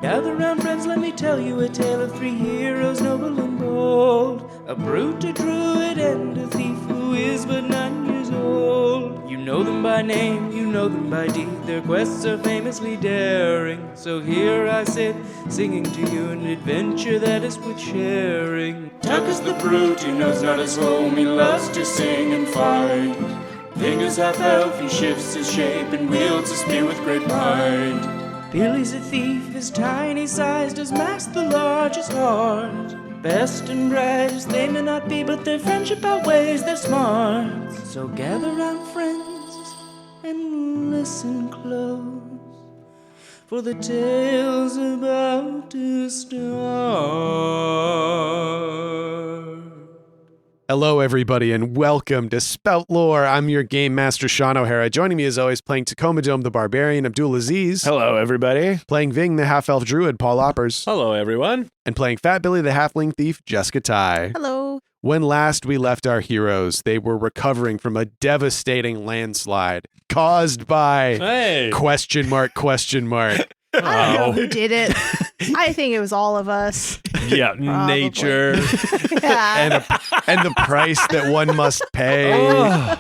Gather round, friends, let me tell you a tale of three heroes, noble and bold. A brute, a druid, and a thief who is but 9 years old. You know them by name, you know them by deed. Their quests are famously daring. So here I sit, singing to you an adventure that is worth sharing. Tuck is the brute, he knows not his home, he loves to sing and fight. Ving is half-elf, he shifts his shape and wields a spear with great might. Billy's a thief, his tiny size does mask the largest heart. Best and brightest they may not be, but their friendship outweighs their smarts. So gather round, friends, and listen close, for the tale's about to start. Hello, everybody, and welcome to Spout Lore. I'm your game master, Shawn O'Hara. Joining me, as always, playing Tacoma Dome the Barbarian, Abdul Aziz. Hello, everybody. Playing Ving the Half-Elf Druid, Paul Oppers. Hello, everyone. And playing Fat Billy the Halfling Thief, Jessica Ty. Hello. When last we left our heroes, they were recovering from a devastating landslide caused by question mark. I don't know who did it. I think it was all of us. Yeah, Probably. nature. Yeah. and the price that one must pay.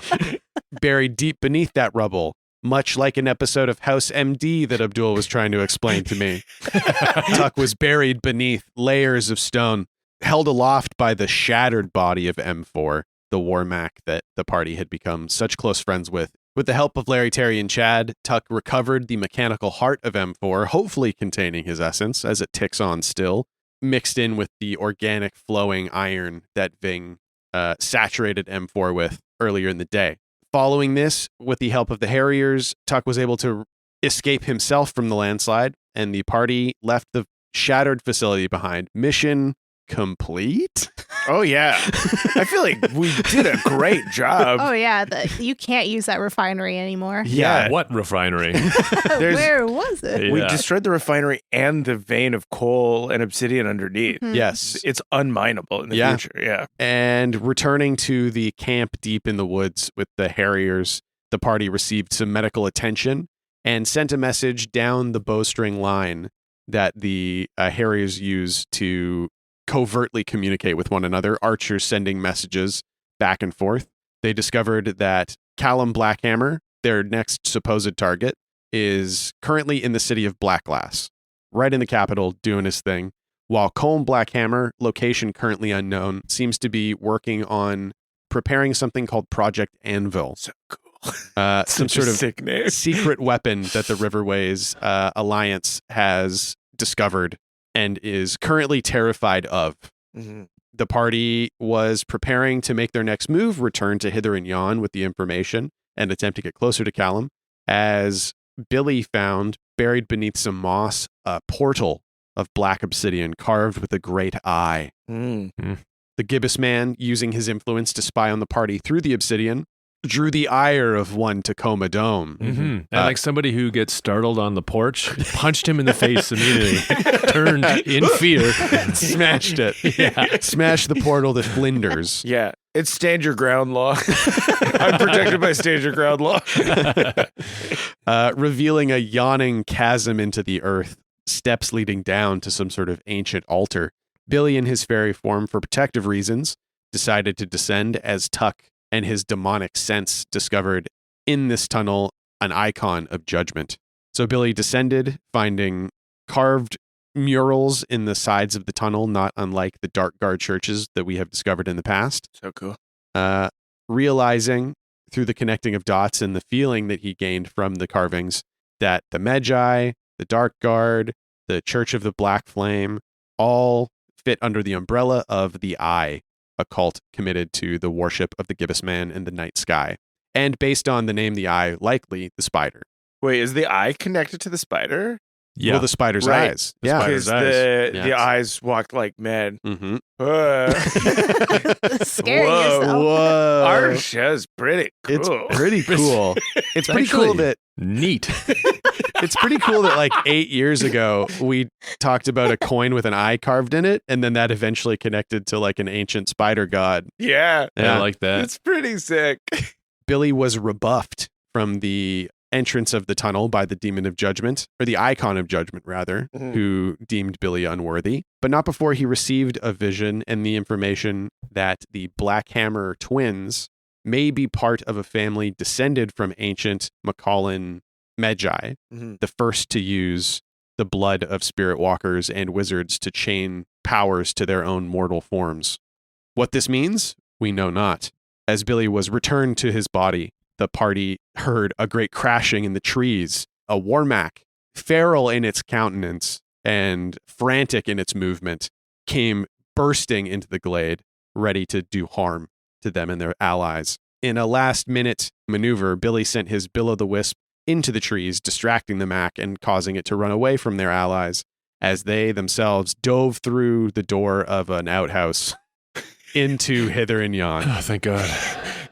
Buried deep beneath that rubble, much like an episode of House MD that Abdul was trying to explain to me. Tuck was buried beneath layers of stone, held aloft by the shattered body of M4, the War Mach that the party had become such close friends with. With the help of Larry, Terry, and Chad, Tuck recovered the mechanical heart of M4, hopefully containing his essence, as it ticks on still, mixed in with the organic flowing iron that Ving saturated M4 with earlier in the day. Following this, with the help of the Harriers, Tuck was able to escape himself from the landslide, and the party left the shattered facility behind. Mission complete? Oh, yeah. I feel like we did a great job. Oh, yeah. You can't use that refinery anymore. Yeah. What refinery? Where was it? We destroyed the refinery and the vein of coal and obsidian underneath. Mhm. Yes. It's unminable in the future. Yeah. And returning to the camp deep in the woods with the Harriers, the party received some medical attention and sent a message down the bowstring line that the Harriers use to covertly communicate with one another, archers sending messages back and forth. They discovered that Callum Blackhammer, their next supposed target, is currently in the city of Blackglass, right in the capital, doing his thing, while Colm Blackhammer, location currently unknown, seems to be working on preparing something called Project Anvil. So cool. Some sort of sick name. secret weapon that the Riverways Alliance has discovered and is currently terrified of. Mm-hmm. The party was preparing to make their next move, return to Hither and Yon with the information, and attempt to get closer to Callum, as Billy found, buried beneath some moss, a portal of black obsidian carved with a great eye. Mm. The gibbous man, using his influence to spy on the party through the obsidian, drew the ire of one Tacoma Dome. Mm-hmm. And like somebody who gets startled on the porch, punched him in the face immediately, turned in fear, Smashed it. Yeah. Smashed the portal to flinders. Yeah. It's stand your ground law. I'm protected by stand your ground law. Revealing a yawning chasm into the earth, steps leading down to some sort of ancient altar. Billy, in his fairy form for protective reasons, decided to descend as Tuck and his demonic sense discovered in this tunnel an icon of judgment. So Billy descended, finding carved murals in the sides of the tunnel, not unlike the Dark Guard churches that we have discovered in the past. So cool. Realizing through the connecting of dots and the feeling that he gained from the carvings that the Magi, the Dark Guard, the Church of the Black Flame, all fit under the umbrella of the Eye, a cult committed to the worship of the gibbous man in the night sky. And based on the name the Eye, likely the spider. Wait, is the eye connected to the spider? Yeah. Well, the spider's Right. eyes. The Yeah. spider's Because eyes. the Yes. eyes walked like men. Mm-hmm. Scaring Whoa, yourself. Whoa. Our show's pretty cool. It's pretty cool. It's pretty cool Actually, that Neat. it's pretty cool that like 8 years ago we talked about a coin with an eye carved in it, and then that eventually connected to like an ancient spider god. Yeah. I like that. It's pretty sick. Billy was rebuffed from the entrance of the tunnel by the Demon of Judgment, or the Icon of Judgment, rather, who deemed Billy unworthy, but not before he received a vision and the information that the Blackhammer twins may be part of a family descended from ancient Macallan Magi, the first to use the blood of spirit walkers and wizards to chain powers to their own mortal forms. What this means, we know not. As Billy was returned to his body, the party heard a great crashing in the trees. A War Mach, feral in its countenance and frantic in its movement, came bursting into the glade, ready to do harm to them and their allies. In a last-minute maneuver, Billy sent his Bill-o'-the-Wisp into the trees, distracting the Mac and causing it to run away from their allies as they themselves dove through the door of an outhouse into hither and yon. Oh, thank God.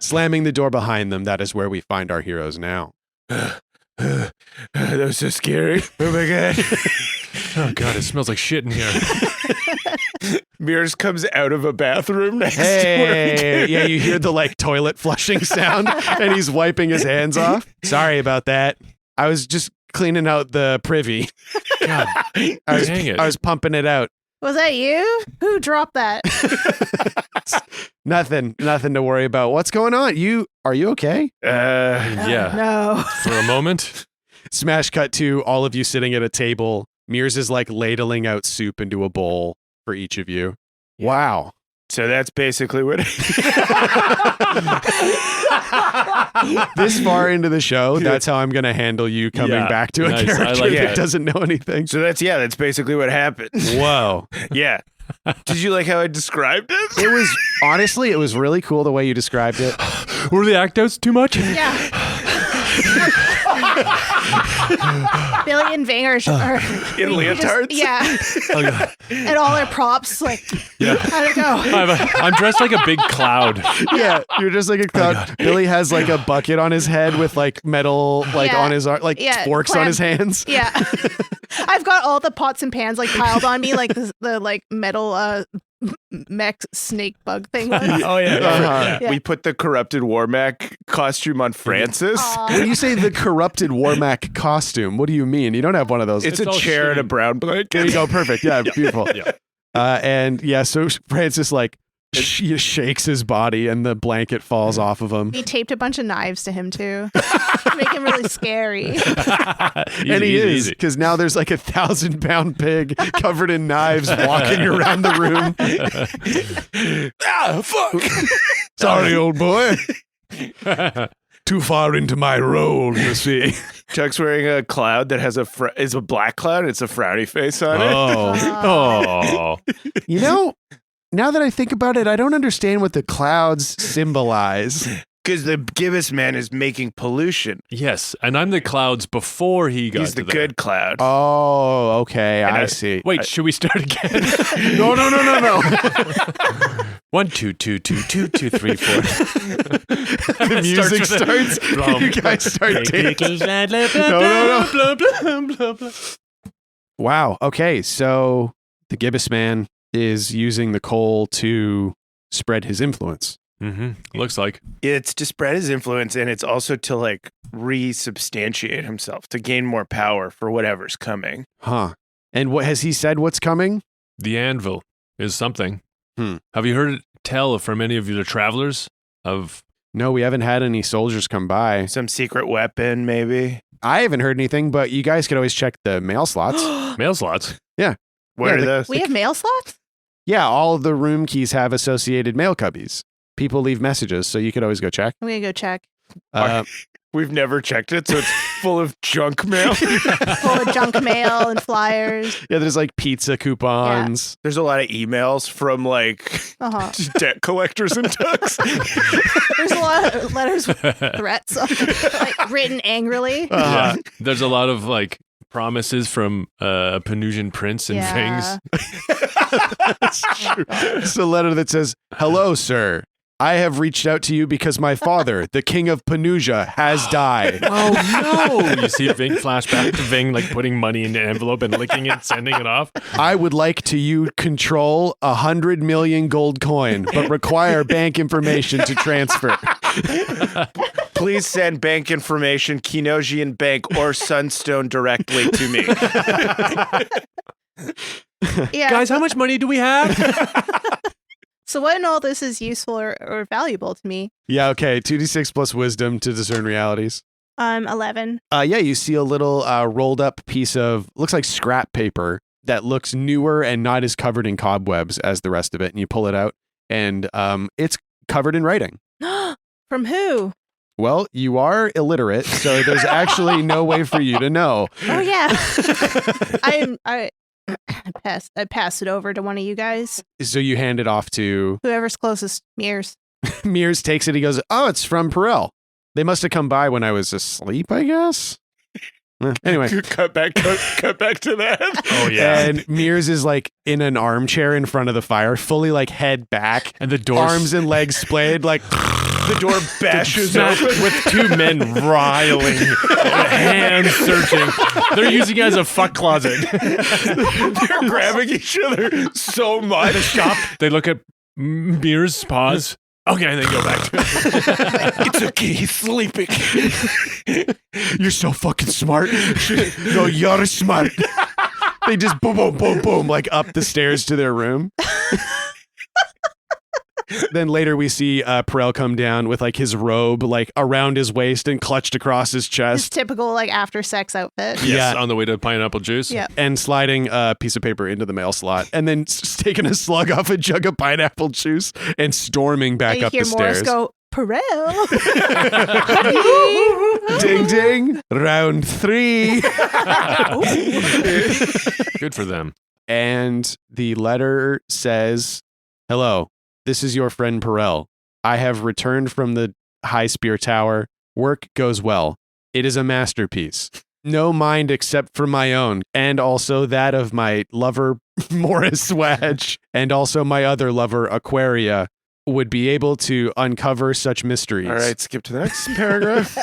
Slamming the door behind them, that is where we find our heroes now. That was so scary. Oh my God. Oh God, it smells like shit in here. Mears comes out of a bathroom next to where Hey, yeah, you hear the like toilet flushing sound and he's wiping his hands off. Sorry about that. I was just cleaning out the privy. God, dang it. I was pumping it out. Was that you? Who dropped that? Nothing to worry about. What's going on? Are you okay? Yeah. No. For a moment. Smash cut to all of you sitting at a table. Mears is like ladling out soup into a bowl for each of you. Wow. So that's basically what This far into the show, that's how I'm going to handle you coming Yeah, back to a nice. I character like that it. doesn't know anything. So that's basically what happened. Whoa. Yeah. Did you like how I described it? It was, honestly, it was really cool the way you described it. Were the act outs too much? Yeah. Billy and Ving are In leotards? yeah. Oh, God. And all their props, like, Yeah. how'd it go? I'm dressed like a big cloud. Yeah, you're just like a cloud. Billy has like a bucket on his head with like metal, like Yeah. on his arm, like Yeah, forks on clam- his hands. Yeah. I've got all the pots and pans like piled on me, like the like metal mech snake bug thing was. Oh, yeah. Uh-huh. Yeah. We put the corrupted War Mach costume on Francis. When you say the corrupted War Mach costume, what do you mean? You don't have one of those. It's It's a all chair and a shitty. brown blanket. There you go. Perfect. Yeah, beautiful. Yeah. And yeah, so Francis like shakes his body and the blanket falls off of him. He taped a bunch of knives to him too. Make him really scary. And he is, because now there's like 1,000-pound pig covered in knives walking around the room. Ah, fuck. Sorry, old boy. Too far into my role, you see. Chuck's wearing a cloud that has is a black cloud. It's a frowny face on it. Oh. You know, now that I think about it, I don't understand what the clouds symbolize. Because the gibbous man is making pollution. Yes, and I'm the clouds before he got He's to the there. good cloud. Oh, okay. And I see. Wait, should we start again? No. 1, 2, 2, 2, 2, 2, 3, 4. The music starts. You guys start dancing. No. Wow. Okay. So the gibbous man is using the coal to spread his influence. Looks like. It's to spread his influence, and it's also to like resubstantiate himself, to gain more power for whatever's coming. Huh. And what has he said what's coming? The anvil is something. Hmm. Have you heard it tell from any of the travelers of... No, we haven't had any soldiers come by. Some secret weapon, maybe. I haven't heard anything, but you guys could always check the mail slots. mail slots? Where Yeah, are those? We have mail slots? Yeah, all of the room keys have associated mail cubbies. People leave messages, so you could always go check. I'm gonna go check. We've never checked it, so it's full of junk mail. Full of junk mail and flyers. Yeah, there's like pizza coupons. There's a lot of emails from like Uh-huh. debt collectors and tucks. There's a lot of letters with threats like, written angrily. Yeah. There's a lot of like promises from Penusian prince and Yeah. things. It's a letter that says, "Hello, sir. I have reached out to you because my father, the king of Penusia, has died. Oh no! You see Ving flash back to Ving like putting money in the envelope and licking it, sending it off. I would like to you control 100 million gold coin, but require bank information to transfer." Please send bank information, Kenosian Bank or Sunstone directly to me. Yeah. Guys, how much money do we have? So what in all this is useful or valuable to me? Yeah, okay. 2d6 plus wisdom to discern realities. 11. Yeah, you see a little rolled up piece of, looks like scrap paper that looks newer and not as covered in cobwebs as the rest of it. And you pull it out and it's covered in writing. From who? Well, you are illiterate, so there's actually no way for you to know. Oh yeah. I pass it over to one of you guys. So you hand it off to Whoever's closest. Mears. Mears takes it. He goes, "Oh, it's from Perel. They must have come by when I was asleep, I guess." Anyway, cut back to that. Oh, yeah. and Mears is like in an armchair in front of the fire, fully like head back, And the door arms and legs splayed, like The door bashes smashed open. with two men riling, hands searching. They're using it as a fuck closet. They're grabbing each other so much. Stop. They look at Mears, pause. Okay, and then go back to it. It's okay, he's sleeping. "You're so fucking smart." "No, you're smart." They just boom, boom, boom, boom, like up the stairs to their room. Then later we see Perel come down with like his robe like around his waist and clutched across his His chest typical like after sex outfit. Yes, Yeah. on the way to pineapple juice. Yeah. and sliding a piece of paper into the mail slot and then taking a slug off a jug of pineapple juice and storming back And you up hear the Morris stairs. go, Perel. Ding, ding. Round 3. Good for them. And the letter says, "Hello, this is your friend Perel. I have returned from the High Spear Tower. Work goes well. It is a masterpiece. No mind except for my own, and also that of my lover, Morris Wedge, and also my other lover, Aquaria, would be able to uncover such mysteries. All right, skip to the next paragraph.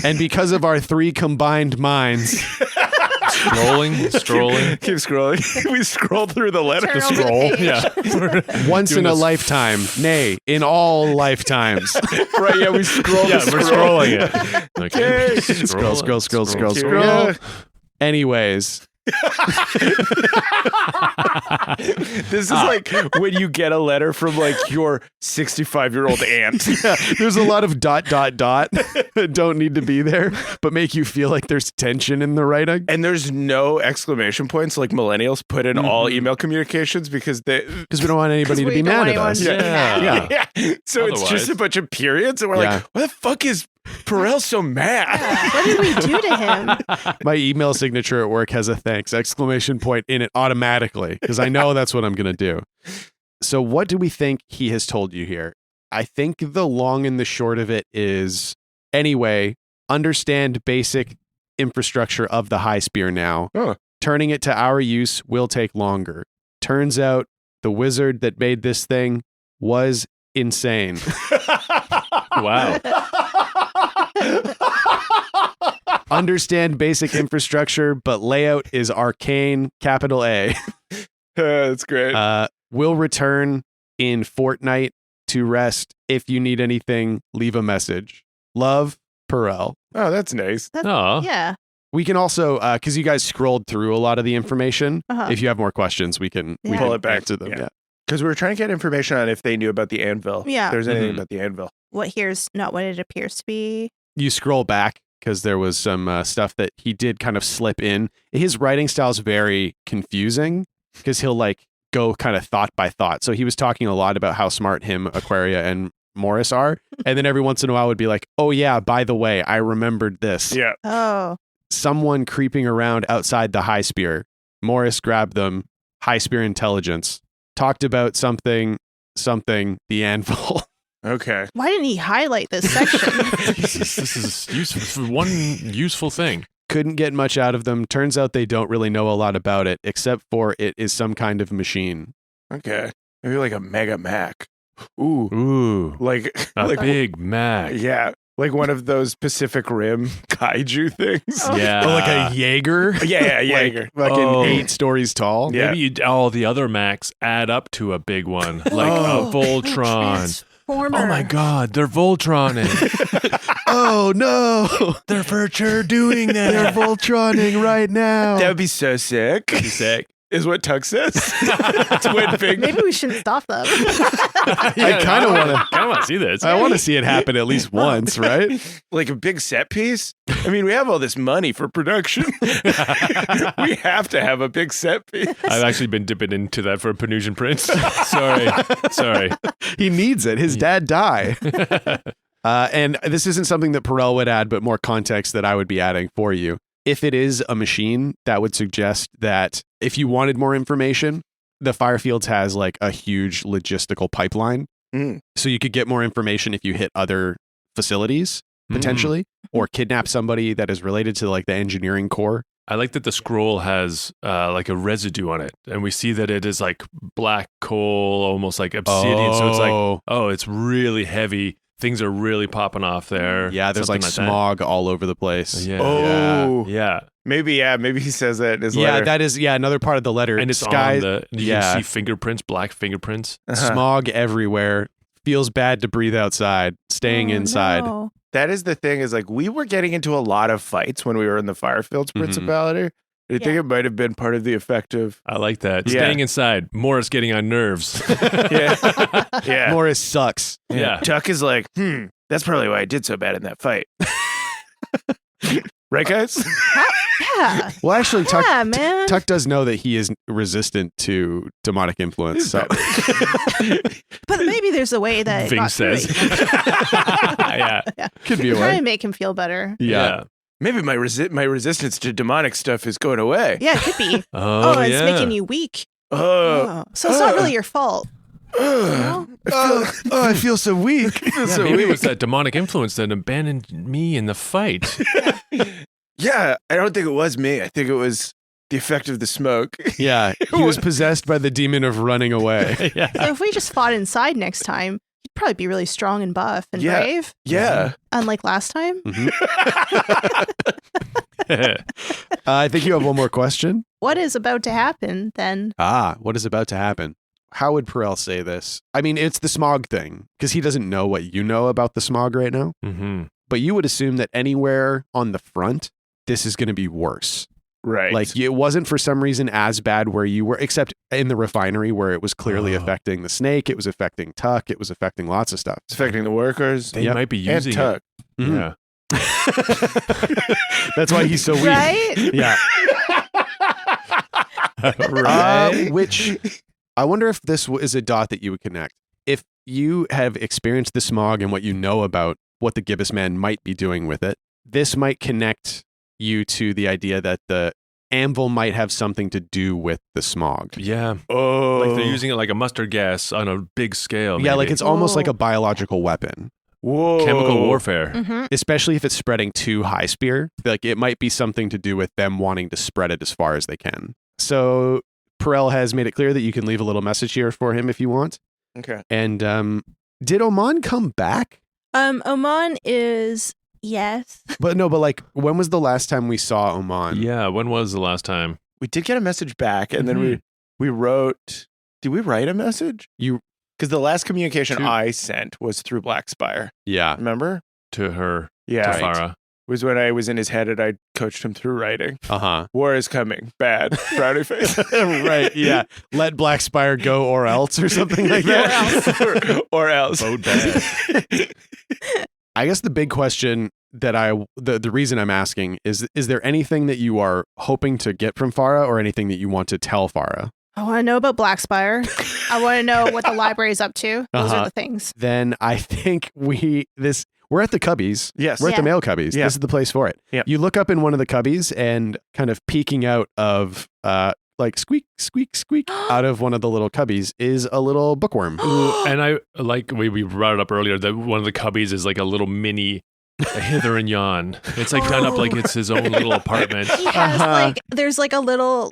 And because of our 3 combined minds, Strolling. Keep scrolling. We scroll through the letter. Turn over the page. Yeah. once Doing in a this- lifetime, nay, in all lifetimes." Right, yeah, we scroll. Yeah, the we're scroll. scrolling it. Okay. Scroll, scroll, scroll, scroll, Here scroll. we go. Anyways, This is like when you get a letter from like your 65-year-old aunt. there's a lot of ... that don't need to be there, but make you feel like there's tension in the writing. And there's no exclamation points like millennials put in all email communications because they. Because we don't want anybody to we be don't mad want at anyone us. to be mad. Yeah. So it's just Otherwise- a bunch of periods, and we're Yeah. like, why the fuck is Perel so mad? What did we do to him? My email signature at work has a thanks exclamation point in it automatically because I know that's what I'm going to do. So what do we think he has told you here? I think the long and the short of it is, anyway, understand basic infrastructure of the High Spear now. Huh. Turning it to our use will take longer. Turns out the wizard that made this thing was insane. Wow. Understand basic infrastructure, but layout is arcane, capital A. That's great. We'll return in fortnight to rest. If you need anything, leave a message. Love, Perel. Oh, that's nice. Oh. Yeah. We can also, because you guys scrolled through a lot of the information. Uh-huh. If you have more questions, we can Yeah. Pull it back. answer them. Yeah. Yeah. Because we were trying to get information on if they knew about the anvil. Yeah. If there's anything Mhm. about the anvil. What here's not what it appears to be. You scroll back because there was some stuff that he did kind of slip in. His writing style is very confusing because he'll like go kind of thought by thought. So he was talking a lot about how smart him, Aquaria, and Morris are. And then every once in a while would be like, "Oh yeah, by the way, I remembered this." Yeah. Oh. Someone creeping around outside the High Spear. Morris grabbed them. High Spear intelligence. Talked about something, the anvil. Okay. Why didn't he highlight this section? This is useful. One useful thing. Couldn't get much out of them. Turns out they don't really know a lot about it, except for it is some kind of machine. Okay. Maybe like a Mega Mac. Ooh. Ooh. Like A like Big Mac. yeah. Like one of those Pacific Rim kaiju things. Oh. Yeah. Or like a Jaeger. Yeah, Jaeger. Fucking Oh. 8 stories tall. Yeah. Maybe all the other Macs add up to a big one, like Oh. a Voltron. transformer. Oh my God, they're Voltroning. Oh no, They're for sure doing they're that. Voltroning right now. That would be so sick. Sick. Is what Tuck says. Twin big. Maybe we shouldn't stop them. I kind of want to see this. I want to see it happen at least once, right? Like a big set piece. I mean, we have all this money for production. We have to have a big set piece. I've actually been dipping into that for a Penusian prince. Sorry. He needs it. His dad died. And this isn't something that Perel would add, but more context that I would be adding for you. If it is a machine, that would suggest that if you wanted more information, the Firefields has like a huge logistical pipeline. Mm. So you could get more information if you hit other facilities, potentially, or kidnap somebody that is related to like the engineering core. I like that the scroll has like a residue on it, and we see that it is like black coal, almost like obsidian. So it's like, oh, it's really heavy. Things are really popping off there. Yeah, there's like Something smog all over the place. Yeah. Oh. Yeah. Maybe he says that in his Yeah, letter. that is another part of the letter. And it's Sky, on the, you can see fingerprints, black fingerprints. smog everywhere. Feels bad to breathe outside. Staying inside. No. That is the thing, is like we were getting into a lot of fights when we were in the Firefields Principality. I think it might have been part of the effect of I like that. Yeah. Staying inside. Morris getting on nerves. yeah. Morris sucks. Yeah. Tuck is like, that's probably why I did so bad in that fight. Right, guys? Yeah. Well, actually, Yeah, man. Tuck does know that he is resistant to demonic influence. So. But maybe there's a way that it Ving got through says. it. Yeah. Could be a Try way. and make him feel better. Yeah. Maybe my resistance to demonic stuff is going away. Yeah, it could be. Oh, it's yeah. making you weak. Oh, So it's not really your fault. No? I feel so weak. Yeah, maybe it was that demonic influence that abandoned me in the fight. Yeah, I don't think it was me. I think it was the effect of the smoke. Yeah, he was possessed by the demon of running away. Yeah. So if we just fought inside next time, he'd probably be really strong and buff and Yeah. brave, Yeah. unlike last time. I think you have one more question. What is about to happen then? What is about to happen? How would Perel say this? I mean, it's the smog thing, because he doesn't know what you know about the smog right now. Mm-hmm. But you would assume that anywhere on the front, this is going to be worse. Right. Like it wasn't for some reason as bad where you were, except in the refinery where it was clearly Oh. affecting the snake. It was affecting Tuck. It was affecting lots of stuff. it's affecting the workers They Yep. might be and using Tuck. it. Mhm. Yeah. That's why he's so weak. Right? Yeah. Right. Which I wonder if this is a dot that you would connect. If you have experienced the smog and what you know about what the Gibbous men might be doing with it, this might connect you to the idea that the anvil might have something to do with the smog. Yeah. Oh. Like they're using it like a mustard gas on a big scale. Yeah, like maybe. it's almost like Whoa. a biological weapon, Whoa. chemical warfare. Mm-hmm. especially if it's spreading too high spear. Like it might be something to do with them wanting to spread it as far as they can. So Perel has made it clear that you can leave a little message here for him if you want. Okay. And did Oman come back? Oman is yes. But like when was the last time we saw Oman? Yeah. When was the last time? We did get a message back, and then we wrote. Did we write a message? You Because the last communication To- I sent was through Black Spire. yeah. Remember? To her. Yeah. To Farah. It was when I was in his head and I coached him through writing. Uh-huh. War is coming. Bad. Frowny face. Right, yeah. Let Black Spire go or else or something like that. or else. Vote bad. I guess the big question that the reason I'm asking is there anything that you are hoping to get from Farah or anything that you want to tell Farah? I want to know about Black Spire. I want to know what the library is up to. Those Uh-huh. are the things. Then I think we're at the Cubbies. Yes. We're at the Yeah. male Cubbies. Yeah. This is the place for it. Yeah. You look up in one of the Cubbies and kind of peeking out of like squeak, squeak, squeak out of one of the little Cubbies is a little bookworm. Ooh, and I like we brought it up earlier that one of the cubbies is like a little mini hither and yon. It's like done up like it's his own little apartment. He has Uh-huh. there's like a little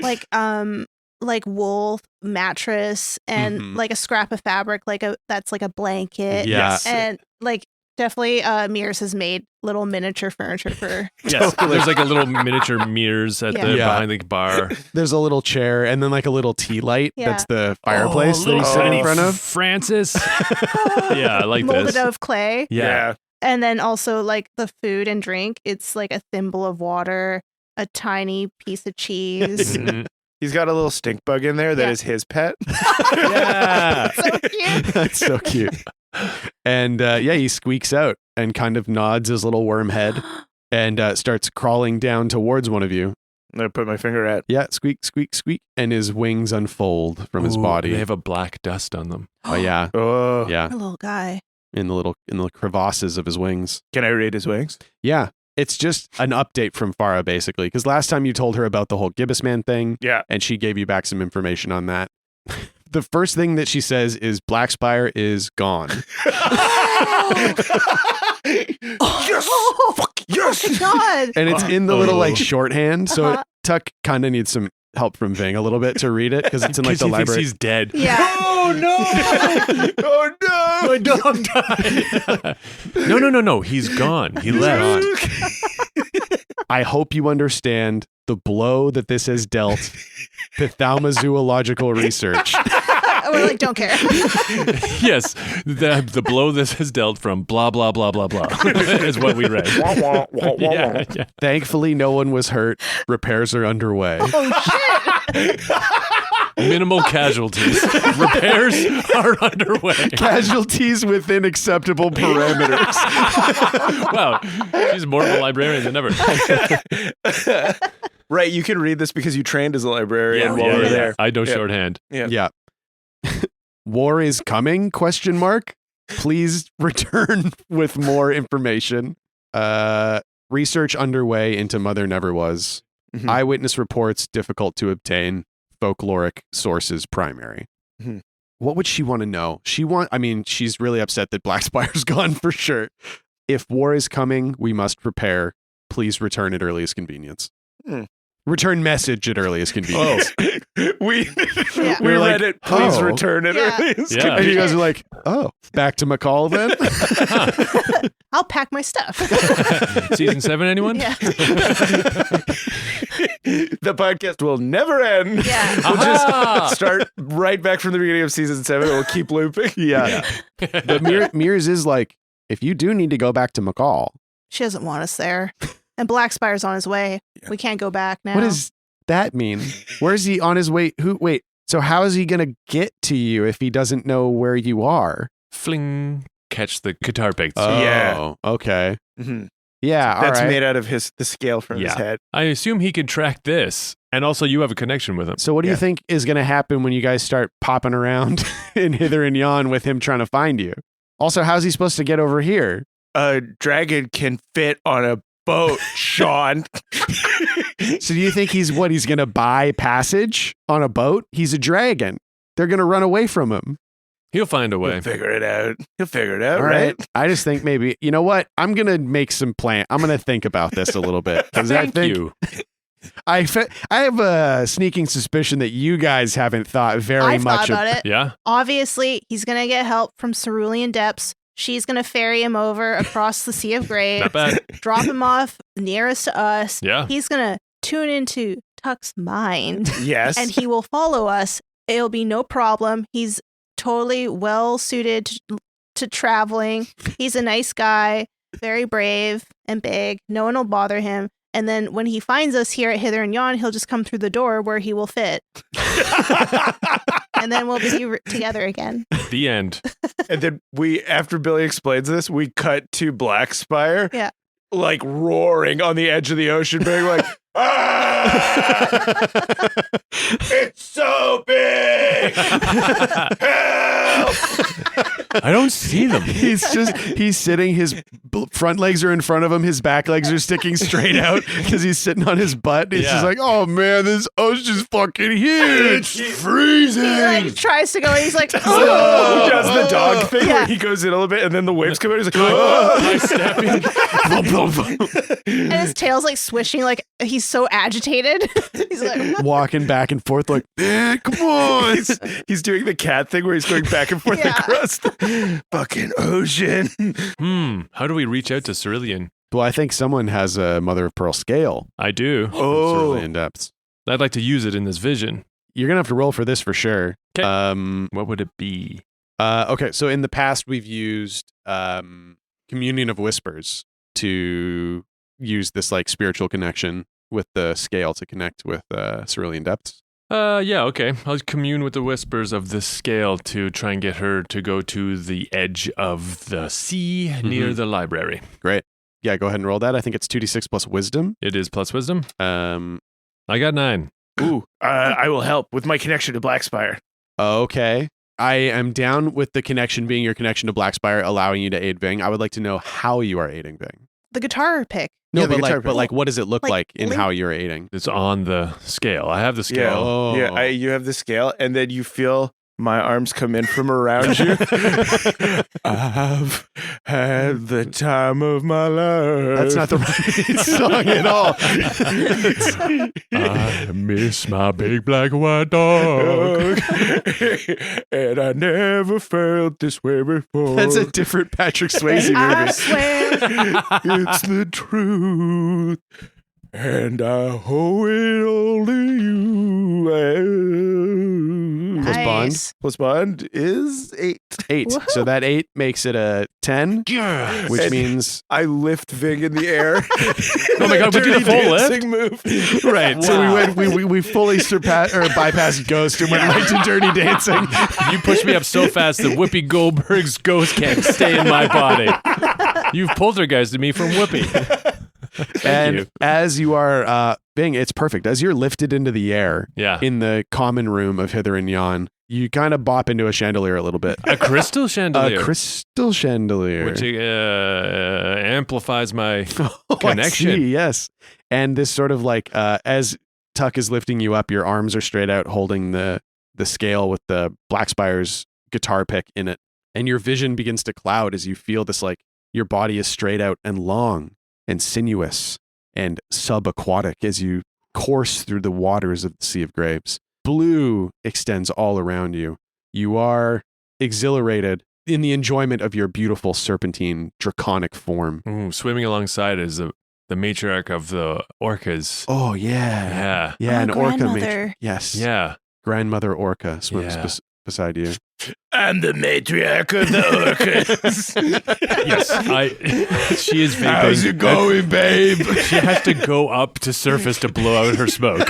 like wool mattress and Mhm. like a scrap of fabric that's like a blanket. Yes. And like Definitely, Mears has made little miniature furniture for. Yes, there's like a little miniature mirrors at the Yeah. behind the bar. There's a little chair and then like a little tea light. Yeah. That's the fireplace that little he's sitting in tiny front of. Francis. Yeah, I like molded this. out of clay. Yeah. And then also like the food and drink. It's like a thimble of water, a tiny piece of cheese. Mhm. He's got a little stink bug in there that is his pet. Yeah. So cute. That's so cute. And he squeaks out and kind of nods his little worm head and starts crawling down towards one of you. I'm gonna put my finger at. Yeah, squeak, squeak, squeak. And his wings unfold from his Ooh, body. They have a black dust on them. Oh, yeah. Oh, Yeah. A little guy. In the crevasses of his wings. Can I read his wings? Yeah. It's just an update from Farah, basically. Because last time you told her about the whole Gibbous Man thing, Yeah. and she gave you back some information on that. The first thing that she says is Black Spire is gone. Yes! Fuck yes! God. And it's in the little Oh. like shorthand. So Uh-huh. Tuck kind of needs some help from Ving a little bit to read it because it's in like 'Cause the he thinks library. he's dead. Yeah. Oh no! Oh no! My dog died. No. He's gone. He left. I hope you understand the blow that this has dealt to thaumazoological research. We're like, don't care. Yes, the blow this has dealt from blah blah blah blah blah is what we read. Wah, wah, wah, wah, Yeah, wah. yeah. Thankfully, no one was hurt. Repairs are underway. Oh shit. Minimal casualties. Repairs are underway. Casualties within acceptable parameters. Wow, she's more of a librarian than ever. Right, you can read this because you trained as a librarian while we were there. I know Yeah. shorthand. Yeah. War is coming? Question mark. Please return with more information. Research underway into Mother Never Was. Mhm. Eyewitness reports difficult to obtain. Folkloric sources primary. Mhm. What would she want to know? She's really upset that Black Spire's gone for sure. If war is coming, we must prepare. Please return at earliest convenience. Hmm. Return message at earliest convenience. we Yeah. we We're read like, it. Please oh. return it. Yeah. earliest Yeah. And you guys are like, oh, back to McCall then? I'll pack my stuff. Season 7, anyone? Yeah. The podcast will never end. Yeah. We'll Aha! just start right back from the beginning of season 7. We'll keep looping. Yeah. But Mears is like, if you do need to go back to McCall, She doesn't want us there. And Black Spire's on his way. We can't go back now. what does that mean? Where's he on his way? Wait, so how is he going to get to you if he doesn't know where you are? Fling. Catch the guitar picks. Yeah. Okay. Mhm. Yeah, all That's right. made out of the scale from his Yeah. head. I assume he could track this. And also, you have a connection with him. So what do you Yeah. think is going to happen when you guys start popping around in hither and yon with him trying to find you? Also, how's he supposed to get over here? A dragon can fit on a boat, Sean. So do you think he's going to buy passage on a boat? He's a dragon. They're going to run away from him. He'll find a way. He'll figure it out. He'll figure it out, All right? I just think maybe, you know what? I'm going to make some plan. I'm going to think about this a little bit. Because I Thank think you. I have a sneaking suspicion that you guys haven't thought very I've much thought about it. Yeah? Obviously, he's going to get help from Cerulean Depths. She's going to ferry him over across the Sea of Graves, Not bad. drop him off nearest to us. Yeah. He's going to tune into Tuck's mind Yes. and he will follow us. It'll be no problem. He's totally well suited to traveling. He's a nice guy, very brave and big. No one will bother him. And then when he finds us here at Hither and Yon, he'll just come through the door where he will fit. And then we'll be together again. The end. And then after Billy explains this, we cut to Black Spire. Yeah. Like roaring on the edge of the ocean, being like, ah! It's so big! Help! I don't see them. he's sitting, his front legs are in front of him, his back legs are sticking straight out because he's sitting on his butt. He's Yeah. just like, oh man, this ocean's fucking huge. It's freezing! He like tries to go and he's like, He oh. does the dog thing Yeah. where he goes in a little bit and then the waves come out. He's like, oh! I step in. And his tail's like swishing, like he's so agitated. He's like, Walking back and forth like, man, come on. he's doing the cat thing where he's going back and forth across the fucking ocean. How do we reach out to Cerulean? Well, I think someone has a mother of pearl scale. I do. Cerulean depths. I'd like to use it in this vision. You're gonna have to roll for this for sure. Okay. What would it be? Okay, so in the past we've used Communion of Whispers to use this like spiritual connection with the scale to connect with Cerulean depths. Yeah, okay. I'll commune with the whispers of the scale to try and get her to go to the edge of the sea near the library. Great. Yeah, go ahead and roll that. I think it's 2d6 plus wisdom. It is plus wisdom. I got 9. Ooh, I will help with my connection to Blackspire. Okay. I am down with the connection being your connection to Blackspire, allowing you to aid Ving. I would like to know how you are aiding Ving. The guitar pick. No, Yeah, but what does it look Like, like in link- how you're aiding? It's on the scale. I have the scale. Yeah, you have the scale, and then you feel my arms come in from around you. I've had the time of my life. That's not the right song at all. I miss my big black and white dog. And I never felt this way before. That's a different Patrick Swayze I movie. swear. It's the truth. And I owe it all to you. Plus bond? Nice. Plus bond is 8. 8. Woohoo. So that 8 makes it a 10, which And means I lift Ving in the air. Oh my God, we did a full lift? Move. right. So we fully bypassed Ghost and went right to Dirty Dancing. You pushed me up so fast that Whoopi Goldberg's ghost can't stay in my body. You've poltergeisted me from Whoopi. And you. as you are Bing, it's perfect. As you're lifted into the air Yeah. in the common room of Hither and Yon, you kind of bop into a chandelier a little bit. A crystal chandelier. A crystal chandelier. Which amplifies my Oh, I connection. see, yes. And this sort of like, as Tuck is lifting you up, your arms are straight out holding the scale with the Blackspire's guitar pick in it. And your vision begins to cloud as you feel this like your body is straight out and long and sinuous and subaquatic as you course through the waters of the Sea of Graves. Blue extends all around you. You are exhilarated in the enjoyment of your beautiful serpentine draconic form. Ooh, swimming alongside is the matriarch of the orcas. Oh, yeah. Yeah. Yeah, Oh, an orca grandmother. Yes. Yeah. Grandmother orca swims Yeah. beside you. I'm the matriarch of the orcas. Yes. She is vaping. How's it going, babe? She has to go up to surface to blow out her smoke.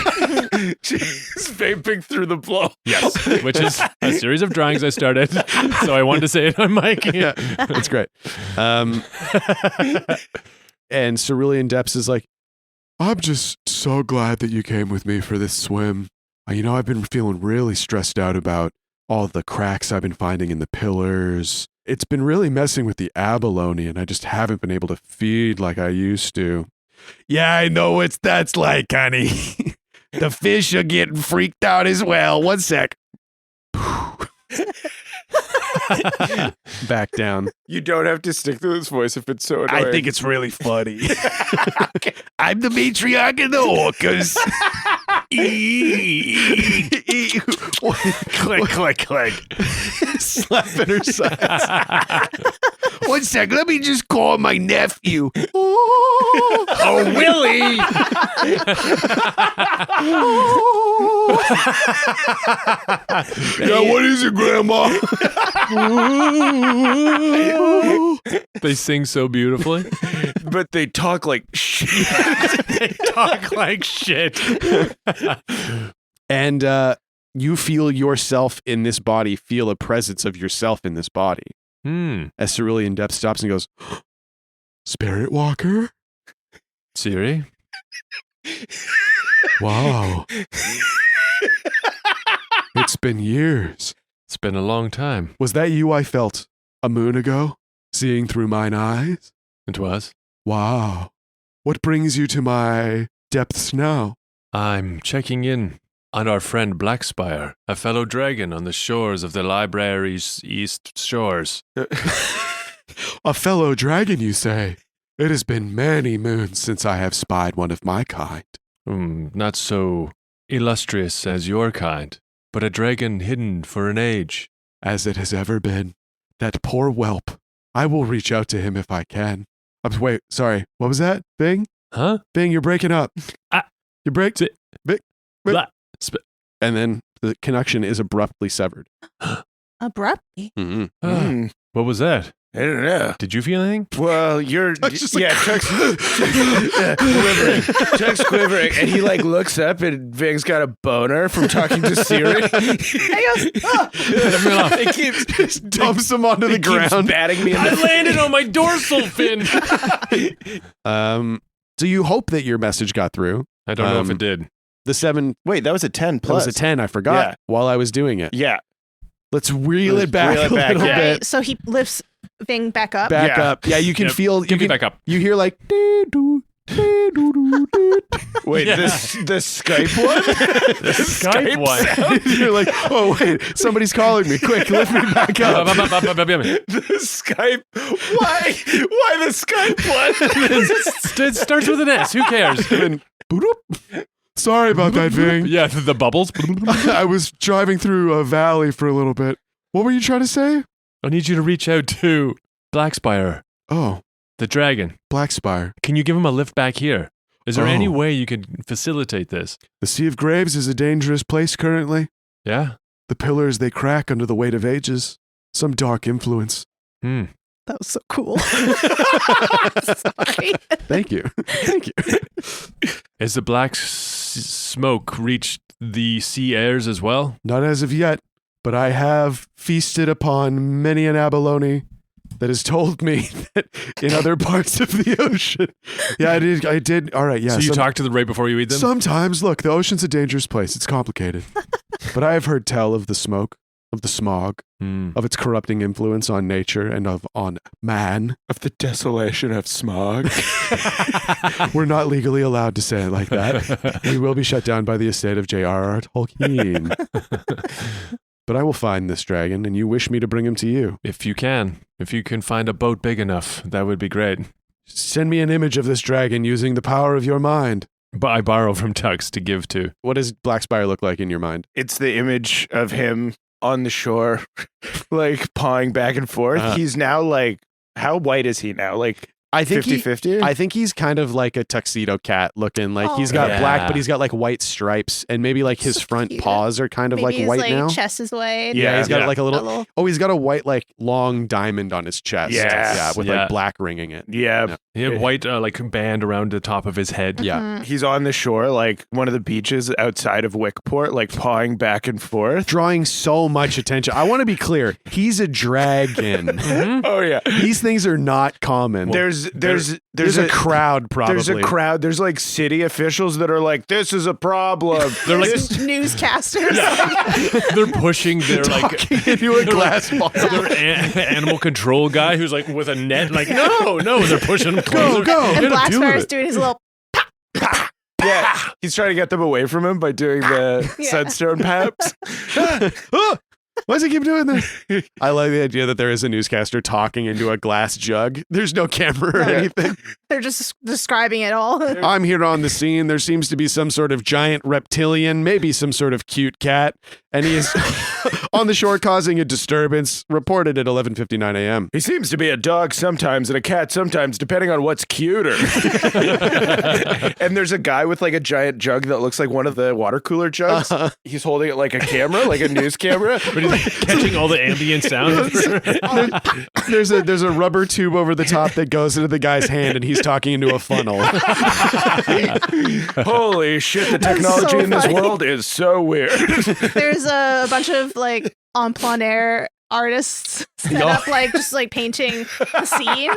She's vaping through the blow. Yes. Which is a series of drawings I started. So I wanted to say it on mic. Yeah, that's great. And Cerulean Depths is like, I'm just so glad that you came with me for this swim. You know, I've been feeling really stressed out about all the cracks I've been finding in the pillars. It's been really messing with the abalone, and I just haven't been able to feed like I used to. Yeah, I know what that's like, honey. The fish are getting freaked out as well. One sec. Back down. You don't have to stick to this voice if it's so annoying. I think it's really funny. I'm the matriarch of the orcas. click, click, click. Slapping her sides. 1 sec, let me just call my nephew. Oh, Willie! Yeah, what is it, Grandma? They sing so beautifully. But they talk like shit. They talk like shit. And you feel yourself in this body, feel a presence of yourself in this body. As Cerulean Depth stops and goes, Spirit Walker? Siri? Wow. It's been years. It's been a long time. Was that you I felt a moon ago, seeing through mine eyes? It was. Wow. What brings you to my depths now? I'm checking in on our friend Blackspire, a fellow dragon on the shores of the library's east shores. A fellow dragon, you say? It has been many moons since I have spied one of my kind. Not so illustrious as your kind. but a dragon hidden for an age. As it has ever been. That poor whelp. I will reach out to him if I can. Wait, sorry. What was that? Bing? Huh? Bing, you're breaking up. You break. Blah. And then the connection is abruptly severed. Abruptly. Mm-hmm. What was that? I don't know. Did you feel anything? Well, Chuck's quivering, and he like looks up, and Ving's got a boner from talking to Siri. He goes, oh. It keeps Just dumps him onto the keeps ground. batting me in I the landed on my dorsal fin. So you hope that your message got through. I don't know if it did. The 7. Wait, that was a 10 That plus. was a 10. I forgot Yeah. while I was doing it. Yeah. Let's reel it back reel it a back, little yeah. bit. Right, so he lifts Ving back up. Back Yeah. up. Yeah, you can Yep. feel. Give me back up. You hear like. Wait, Yeah. the Skype one? The Skype one. You're like, oh wait, somebody's calling me. Quick, lift me back up. The Skype. Why the Skype one? It starts with an S. Who cares? And then, boop. Sorry about that, Ving. Yeah, the bubbles. I was driving through a valley for a little bit. What were you trying to say? I need you to reach out to Blackspire, Oh, the dragon. Blackspire. Can you give him a lift back here? Is there any Oh. way you could facilitate this? The Sea of Graves is a dangerous place currently. Yeah? The pillars, they crack under the weight of ages. Some dark influence. That was so cool. Sorry. Thank you. Thank you. Has the black smoke reached the sea airs as well? Not as of yet, but I have feasted upon many an abalone that has told me that in other parts of the ocean. Yeah, I did. All right, yeah. So you talk to them right before you eat them? Sometimes, look, the ocean's a dangerous place. It's complicated. But I have heard tell of the smoke, of the smog, of its corrupting influence on nature and on man. Of the desolation of smog. We're not legally allowed to say it like that. We will be shut down by the estate of J.R.R. Tolkien. But I will find this dragon, and you wish me to bring him to you. If you can find a boat big enough, that would be great. Send me an image of this dragon using the power of your mind. But I borrow from Tux to give to. What does Blackspire look like in your mind? It's the image of him on the shore, like pawing back and forth. He's now like, how white is he now? Like I think 50-50? I think he's kind of like a tuxedo cat looking. Like he's got Yeah. black, but he's got like white stripes, and maybe like his So front cute. paws are kind of Maybe like his white now. chest is white. Yeah, he's got Yeah. like a A little. little. Oh, he's got a white like long diamond on his chest. Yes. Yeah, with Yeah. like black ringing it. Yeah. He had white like band around the top of his head. Yeah. Mhm. He's on the shore, like one of the beaches outside of Wickport, like pawing back and forth. Drawing so much attention. I want to be clear. He's a dragon. Oh yeah. These things are not common. There's There's a crowd probably. There's a crowd. There's like city officials that are like, this is a problem. They're like Newscasters. they're pushing their like into a glass bottle. their animal control guy who's like with a net like no they're pushing him closer. Go. And Get a deal with Blackspire's it. doing his little. Yeah. He's trying to get them away from him by doing the Yeah. sunstone paps. Oh, why does he keep doing this? I like the idea that there is a newscaster talking into a glass jug. There's no camera or Yeah. anything. They're just describing it all. I'm here on the scene. There seems to be some sort of giant reptilian, maybe some sort of cute cat, and he is on the shore causing a disturbance. Reported at 11:59 a.m. He seems to be a dog sometimes and a cat sometimes, depending on what's cuter. And there's a guy with like a giant jug that looks like one of the water cooler jugs. He's holding it like a camera, like a news camera. But he's catching all the ambient sound. There's a rubber tube over the top that goes into the guy's hand, and he's talking into a funnel. Holy shit, the technology so in this funny. world is so weird. There's a bunch of like en plein air artists set up, like just like painting the scene.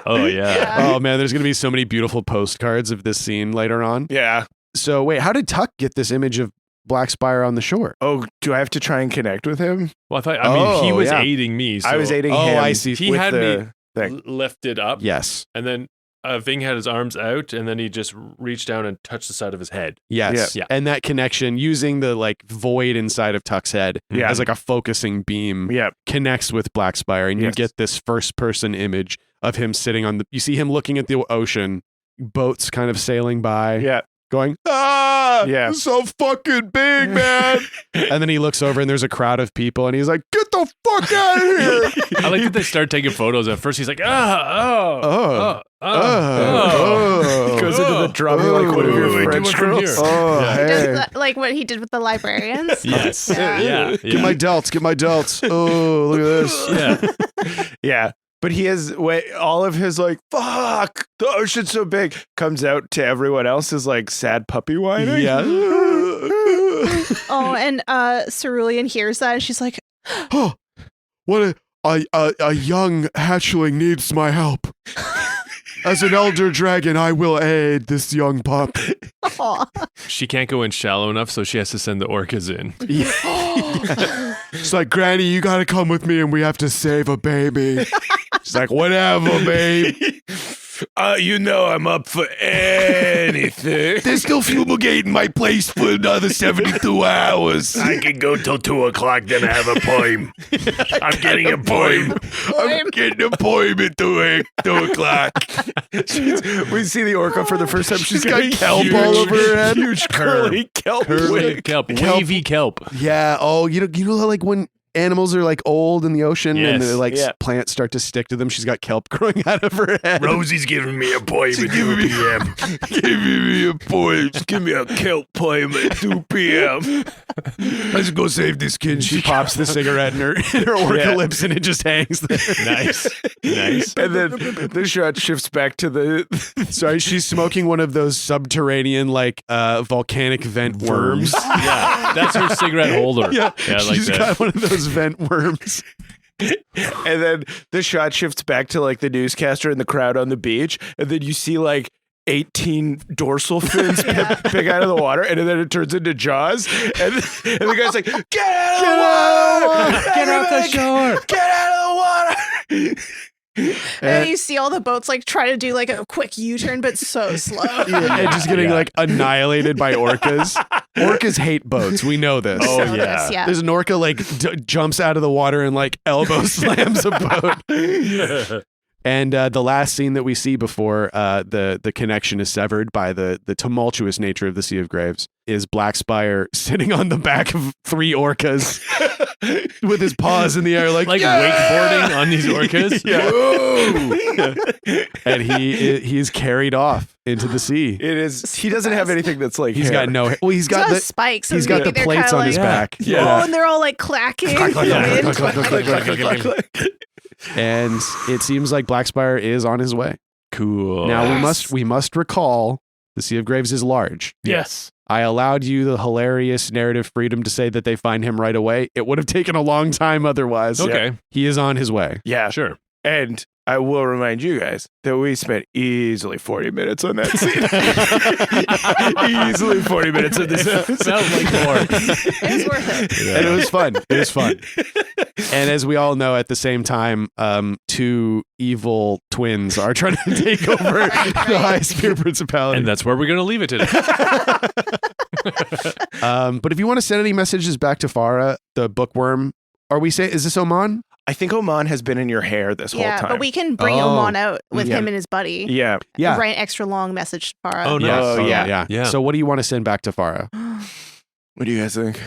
Oh yeah. Yeah. Oh man, there's gonna be so many beautiful postcards of this scene later on. Yeah. So wait, how did Tuck get this image of Blackspire on the shore? Oh, do I have to try and connect with him? Well, I mean, he Oh, was yeah. aiding me. So I was aiding Oh, him. I see. He with had the me thing. lifted up, Yes. and then Ving had his arms out, and then he just reached down and touched the side of his head. Yes. Yeah. And that connection using the like void inside of Tuck's head Yeah. as like a focusing beam Yeah. connects with Blackspire, and you Yes. get this first person image of him sitting on the, you see him looking at the ocean, boats kind of sailing by. Yeah. going, Yeah. so fucking big, man. And then he looks over and there's a crowd of people and he's like, get the fuck out of here. I like that they start taking photos. At first, he's like, Oh. Goes into the drumming like one of your French girls. Oh, Yeah. He does hey. that, like what he did with the librarians. yes. Yeah. Yeah. Get my delts. Oh, look at this. Yeah. Yeah. But he has all of his like, fuck, the ocean's so big, comes out to everyone else's like sad puppy whining. Yeah. Oh, and Cerulean hears that and she's like, Oh, what a young hatchling needs my help. As an elder dragon, I will aid this young pup. "Aw." She can't go in shallow enough, so she has to send the orcas in. She's like, Granny, you gotta come with me and we have to save a baby. She's like, whatever, babe. You know I'm up for anything. They're still fumigating my place for another 72 hours. I can go till 2 o'clock, then I have a poem. I'm getting a poem. I'm getting a poem at 2 o'clock. We see the orca for the first time. She's got kelp all over her head. Huge curly kelp. Curly wig. kelp. Wavy kelp. Yeah. Oh, you know how like when animals are like old in the ocean and Yes. the like Yeah. plants start to stick to them, she's got kelp growing out of her head. Rosie's giving me a poem at 2 p.m. Giving me a poem. Give me a kelp poem at 2 p.m. Let's go save this kid. She pops the cigarette in her orca Yeah. lips and it just hangs there. Nice. Nice. And then the shot shifts back to the Sorry, she's smoking one of those subterranean like volcanic vent worms. Yeah. That's her cigarette holder. Yeah, I like she's that. got one of those vent worms. and then the shot shifts back to like the newscaster in the crowd on the beach, and then you see like 18 dorsal fins pick out of the water, and then it turns into Jaws, and the guy's like, "Get out of the water! Get off the shore. Get out of the water!" and you see all the boats like try to do like a quick U-turn, but so slow. And just getting like annihilated by orcas. Orcas hate boats. We know this. Oh, So yeah. this, yeah. There's an orca like jumps out of the water and like elbow slams a boat. And the last scene that we see before the connection is severed by the tumultuous nature of the Sea of Graves is Blackspire sitting on the back of 3 orcas with his paws in the air like wakeboarding on these orcas. and he's carried off into the sea. It is. He doesn't have anything that's like. He's got no. Well, he's got Got the spikes. So he's got maybe the they're plates kinda on his like, back. Oh, and they're all like clacking. in the wind. And it seems like Blackspire is on his way. Cool. Now we must recall the Sea of Graves is large. Yes. I allowed you the hilarious narrative freedom to say that they find him right away. It would have taken a long time otherwise. Okay. He is on his way. Yeah, Sure. and I will remind you guys that we spent easily 40 minutes on that scene. Easily 40 minutes of this episode. Sounds like more. It was worth it. And it was fun. It was fun. And as we all know, at the same time, 2 evil twins are trying to take over the High Spear Principality. And that's where we're going to leave it today. But if you want to send any messages back to Farah, the bookworm, is this Oman? I think Oman has been in your hair this whole Yeah, time. but we can bring Oh. Oman out with Yeah. him and his buddy. Yeah. Yeah. Write an extra long message to Farah. Oh, nice. Yes. Oh, yeah. yeah. Yeah. So what do you want to send back to Farah? What do you guys think?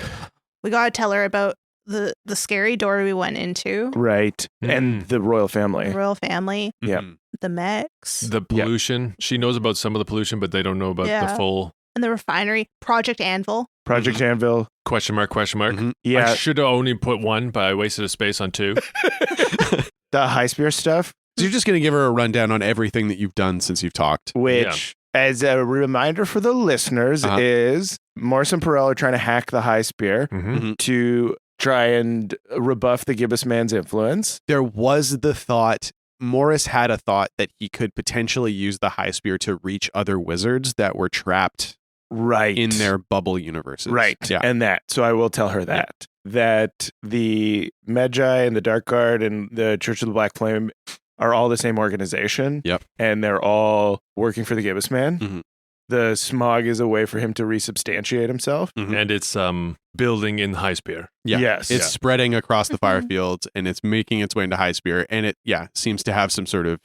We gotta tell her about the scary door we went into, Right. And the royal family. the royal family, Yeah. Mhm. the mechs, The pollution. She knows about some of the pollution, but they don't know about the Yeah. full and the refinery, Project Anvil. Project Anvil. question mark. Mhm. I Yeah. should have only put 1, but I wasted a space on 2. The high spear stuff, So you're just going to give her a rundown on everything that you've done since you've talked. which, as a reminder for the listeners, Uh-huh. is Morris and Perel are trying to hack the high spear Mm-hmm. to try and rebuff the Gibbous man's influence. There was the thought, Morris had a thought that he could potentially use the High Spear to reach other wizards that were trapped Right. in their bubble universes. Right. Yeah. And that. So I will tell her that the Magi and the Dark Guard and the Church of the Black Flame are all the same organization. Yep. And they're all working for the Gibbous man. Mhm. The smog is a way for him to resubstantiate himself. Mhm. And it's building in High Spear. Yeah. Yes. It's spreading across the fire Mhm. fields and it's making its way into High Spear. And it, seems to have some sort of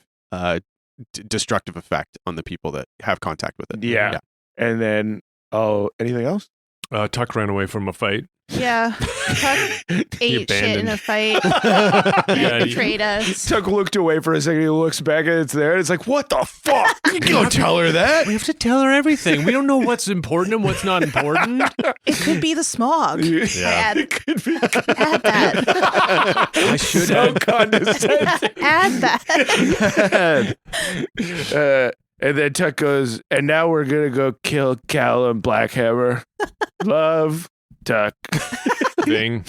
destructive effect on the people that have contact with it. Yeah. And then, anything else? Tuck ran away from a fight. Yeah. Tuck ate shit in a fight. Yeah, and betrayed us. Tuck looked away for a second. He looks back and it's there. And it's like, what the fuck? You don't tell her that. We have to tell her everything. We don't know what's important and what's not important. It could be the smog. Yeah. It could be Add that. I should so have. condescending. Add that. And then Tuck goes, and now we're going to go kill Callum Blackhammer. Love, Tuck. Thing.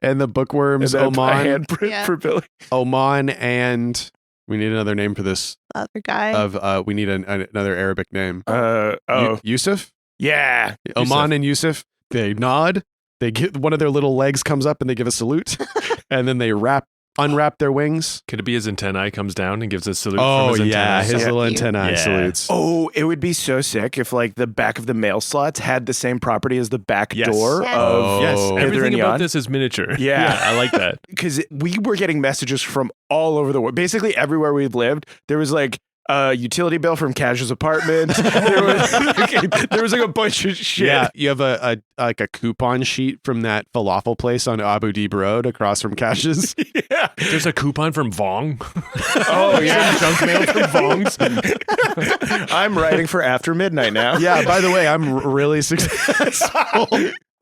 And the bookworms, And then a Oman, handprint for Billy. Oman, and we need another name for this. Other guy. We need another Arabic name. Yusuf? Yeah. Oman and Yusuf. They nod. They get one of their little legs comes up and they give a salute, and then they unwrap their wings. Could it be his antennae comes down and gives a salute Oh from his yeah, antennae? his little Cute. antennae Yeah. salutes. Oh, it would be so sick if like the back of the mail slots had the same property as the back Yes. door Yes. of Oh. Yes, Hither everything and about yon. this is miniature. Yeah. I like that. because we were getting messages from all over the world. Basically, everywhere we've lived, there was like a utility bill from Cash's apartment. there was like a bunch of shit. Yeah, you have a coupon sheet from that falafel place on Abu Dhabi Road across from Cash's. Yeah. There's a coupon from Vong. Oh yeah. Junk mail from Vongs. I'm writing for After Midnight now. Yeah, by the way, I'm really successful.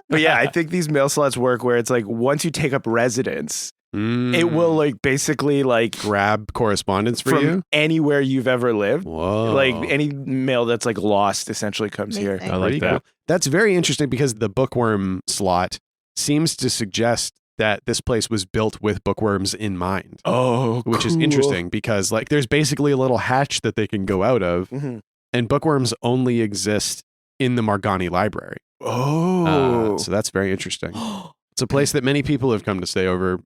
But yeah, I think these mail slots work where it's like once you take up residence, it will like basically like grab correspondence for from you. anywhere you've ever lived. Whoa. Like any mail that's like lost essentially comes here. Amazing. I like Pretty that. cool. That's very interesting because the bookworm slot seems to suggest that this place was built with bookworms in mind. Oh, Which is cool. interesting because like there's basically a little hatch that they can go out of, Mhm. and bookworms only exist in the Margani Library. Oh. So that's very interesting. It's a place that many people have come to stay over.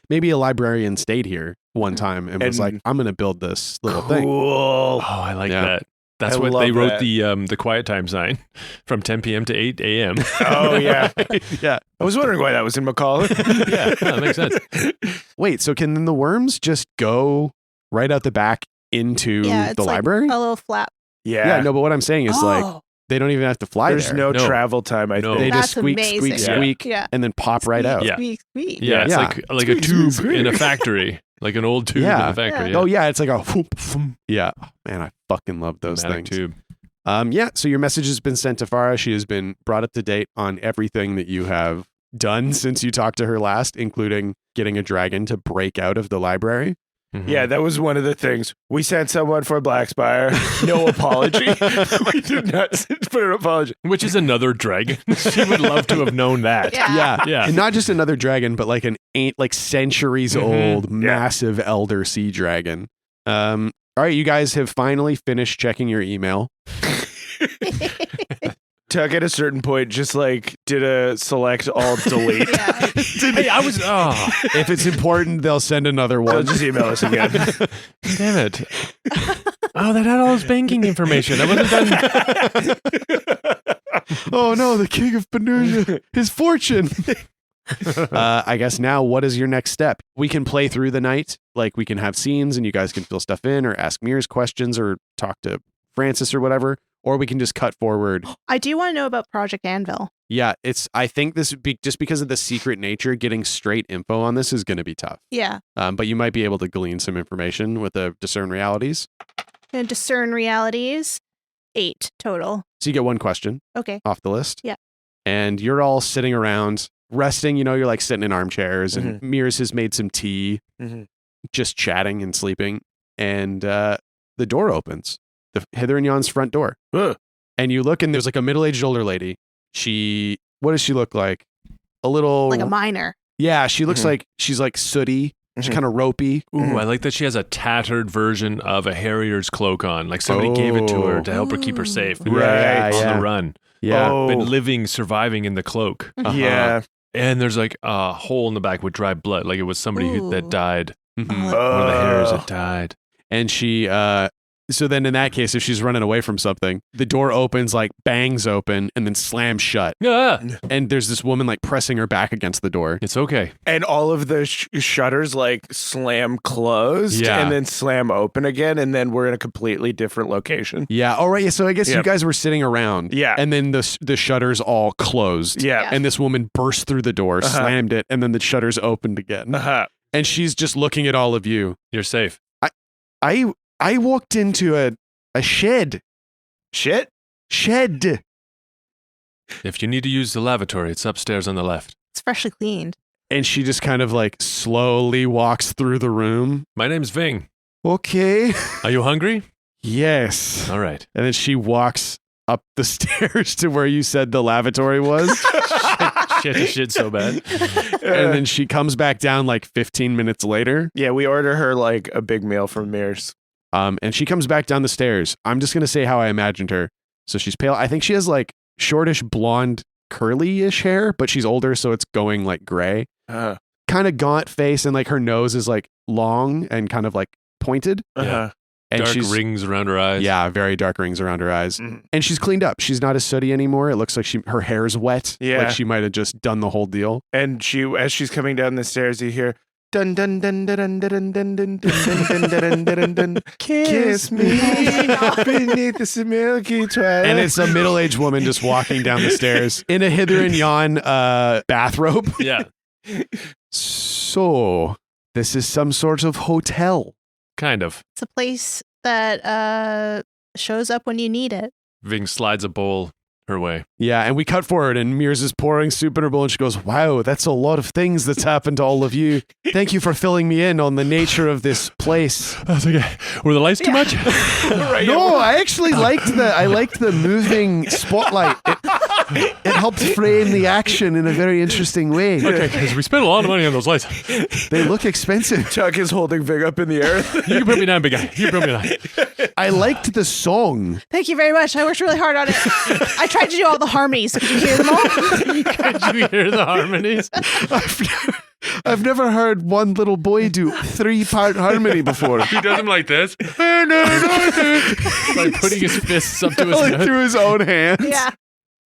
Maybe a librarian stayed here one time and was And- like, "I'm going to build this little thing." Cool. Oh, I like Yeah. that. That's I what love they wrote that. the quiet time sign from 10 p.m. to 8 a.m. Oh yeah. Yeah. I was wondering why that was in McCall. Yeah, that makes sense. Wait, so can then the worms just go right out the back into Yeah, it's the like library? a little flap. Yeah, no, but what I'm saying is like Oh, they don't even have to fly There's there. no, No. travel time, I No. think. They that's just squeak, amazing. squeak, Yeah. squeak, Yeah. and then pop right out. Yeah. Squeak, squeak. Yeah, it's Yeah. like a tube in a factory, like an old tube Yeah. in a factory. Oh yeah, it's like a whoop, whoop. Yeah. Man, I fucking love those Pneumatic things. tube. Yeah, so your message has been sent to Farah. She has been brought up to date on everything that you have done since you talked to her last, including getting a dragon to break out of the library. Mhm. Yeah, that was one of the things. We sent someone for Blackspire. No apology. We did not put an apology. Which is another dragon. She would love to have known that. Yeah. Yeah. Yeah. And not just another dragon, but like like centuries Mhm. old, massive elder sea dragon. All right, you guys have finally finished checking your email. Tuck at a certain point just like did a select alt delete. Yeah. Hey, I was. Oh, If it's important, they'll send another They'll one. just email us again. damn it. Oh, that had all his banking information. That wasn't done. Oh no, the king of Penusian, his fortune. I guess now, what is your next step? We can play through the night. Like we can have scenes and you guys can fill stuff in or ask Mir's questions or talk to Francis or whatever. Or we can just cut forward. I do want to know about Project Anvil. Yeah, I think this would be just because of the secret nature, getting straight info on this is going to be tough. Yeah. But you might be able to glean some information with the discern realities. And discern realities. 8 total. So you get one question Okay. off the list. Yeah. And you're all sitting around resting. You know, you're like sitting in armchairs and Mears has made some tea, Mhm. just chatting and sleeping. And the door opens, the Hither and Yon's front door. Ugh. And you look and there's like a middle-aged older lady. What does she look like? A little, Like a minor. yeah, she looks Mhm. like she's like sooty. She's Mhm. kind of ropey. Ooh, I like that she has a tattered version of a harrier's cloak on. Like somebody gave it to her to help her keep her safe. Ooh. Right. On Yeah. the run. Yeah. Oh, Been surviving in the cloak. Uh-huh. yeah. And there's like a hole in the back with dry blood. Like it was somebody Ooh. that died. Mhm. One of the hairs Oh. that died. And she So then in that case, if she's running away from something, the door opens, like bangs open and then slams shut. Yeah. And there's this woman like pressing her back against the door. It's okay. And all of the shutters like slam closed Yeah. and then slam open again. And then we're in a completely different location. Yeah. All right. So I guess you Yep. guys were sitting around. Yeah. And then the shutters all closed. Yeah. And this woman burst through the door, slammed it, and then the shutters opened again. And she's just looking at all of you. You're safe. I walked into a shed. Shit. Shed. If you need to use the lavatory, it's upstairs on the left. It's freshly cleaned. And she just kind of like slowly walks through the room. My name's Ving. Okay. Are you hungry? Yes. All right. And then she walks up the stairs to where you said the lavatory was. Shit so bad. And then she comes back down like 15 minutes later. Yeah, we order her like a big meal from Mears. And she comes back down the stairs. I'm just going to say how I imagined her. So she's pale. I think she has like shortish blonde curly-ish hair, but she's older, so it's going like gray. Kind of gaunt face, and like her nose is like long and kind of like pointed. Yeah. And Dark she's rings around her eyes. Yeah, very dark rings around her eyes. Mhm. And she's cleaned up. She's not as sooty anymore. It looks like her hair's wet. Yeah. Like she might have just done the whole deal. And as she's coming down the stairs, you hear dun dun dun dun dun dun dun dun dun dun dun dun dun. Kiss me beneath this milky twilight. And it's a middle-aged woman just walking down the stairs in a hither and yon bathrobe. Yeah. So, this is some sort of hotel. Kind of. It's a place that shows up when you need it. Ving slides a bowl her way. Yeah, and we cut forward, and Mears is pouring soup in her bowl, and she goes, "Wow, that's a lot of things that's happened to all of you. Thank you for filling me in on the nature of this place." That's okay. Were the lights too much? No, I actually liked the moving spotlight. It helped frame the action in a very interesting way. Okay, because we spent a lot of money on those lights. They look expensive. Chuck is holding Vig up in the air. You can put me down, big guy. You can put me down. I liked the song. Thank you very much. I worked really hard on it. I tried to do all the harmonies. Could you hear them all? Could you hear the harmonies? I've never heard one little boy do 3-part harmony before. He does them like this. Like putting his fists up to his Like nose. through his own hands. Yeah.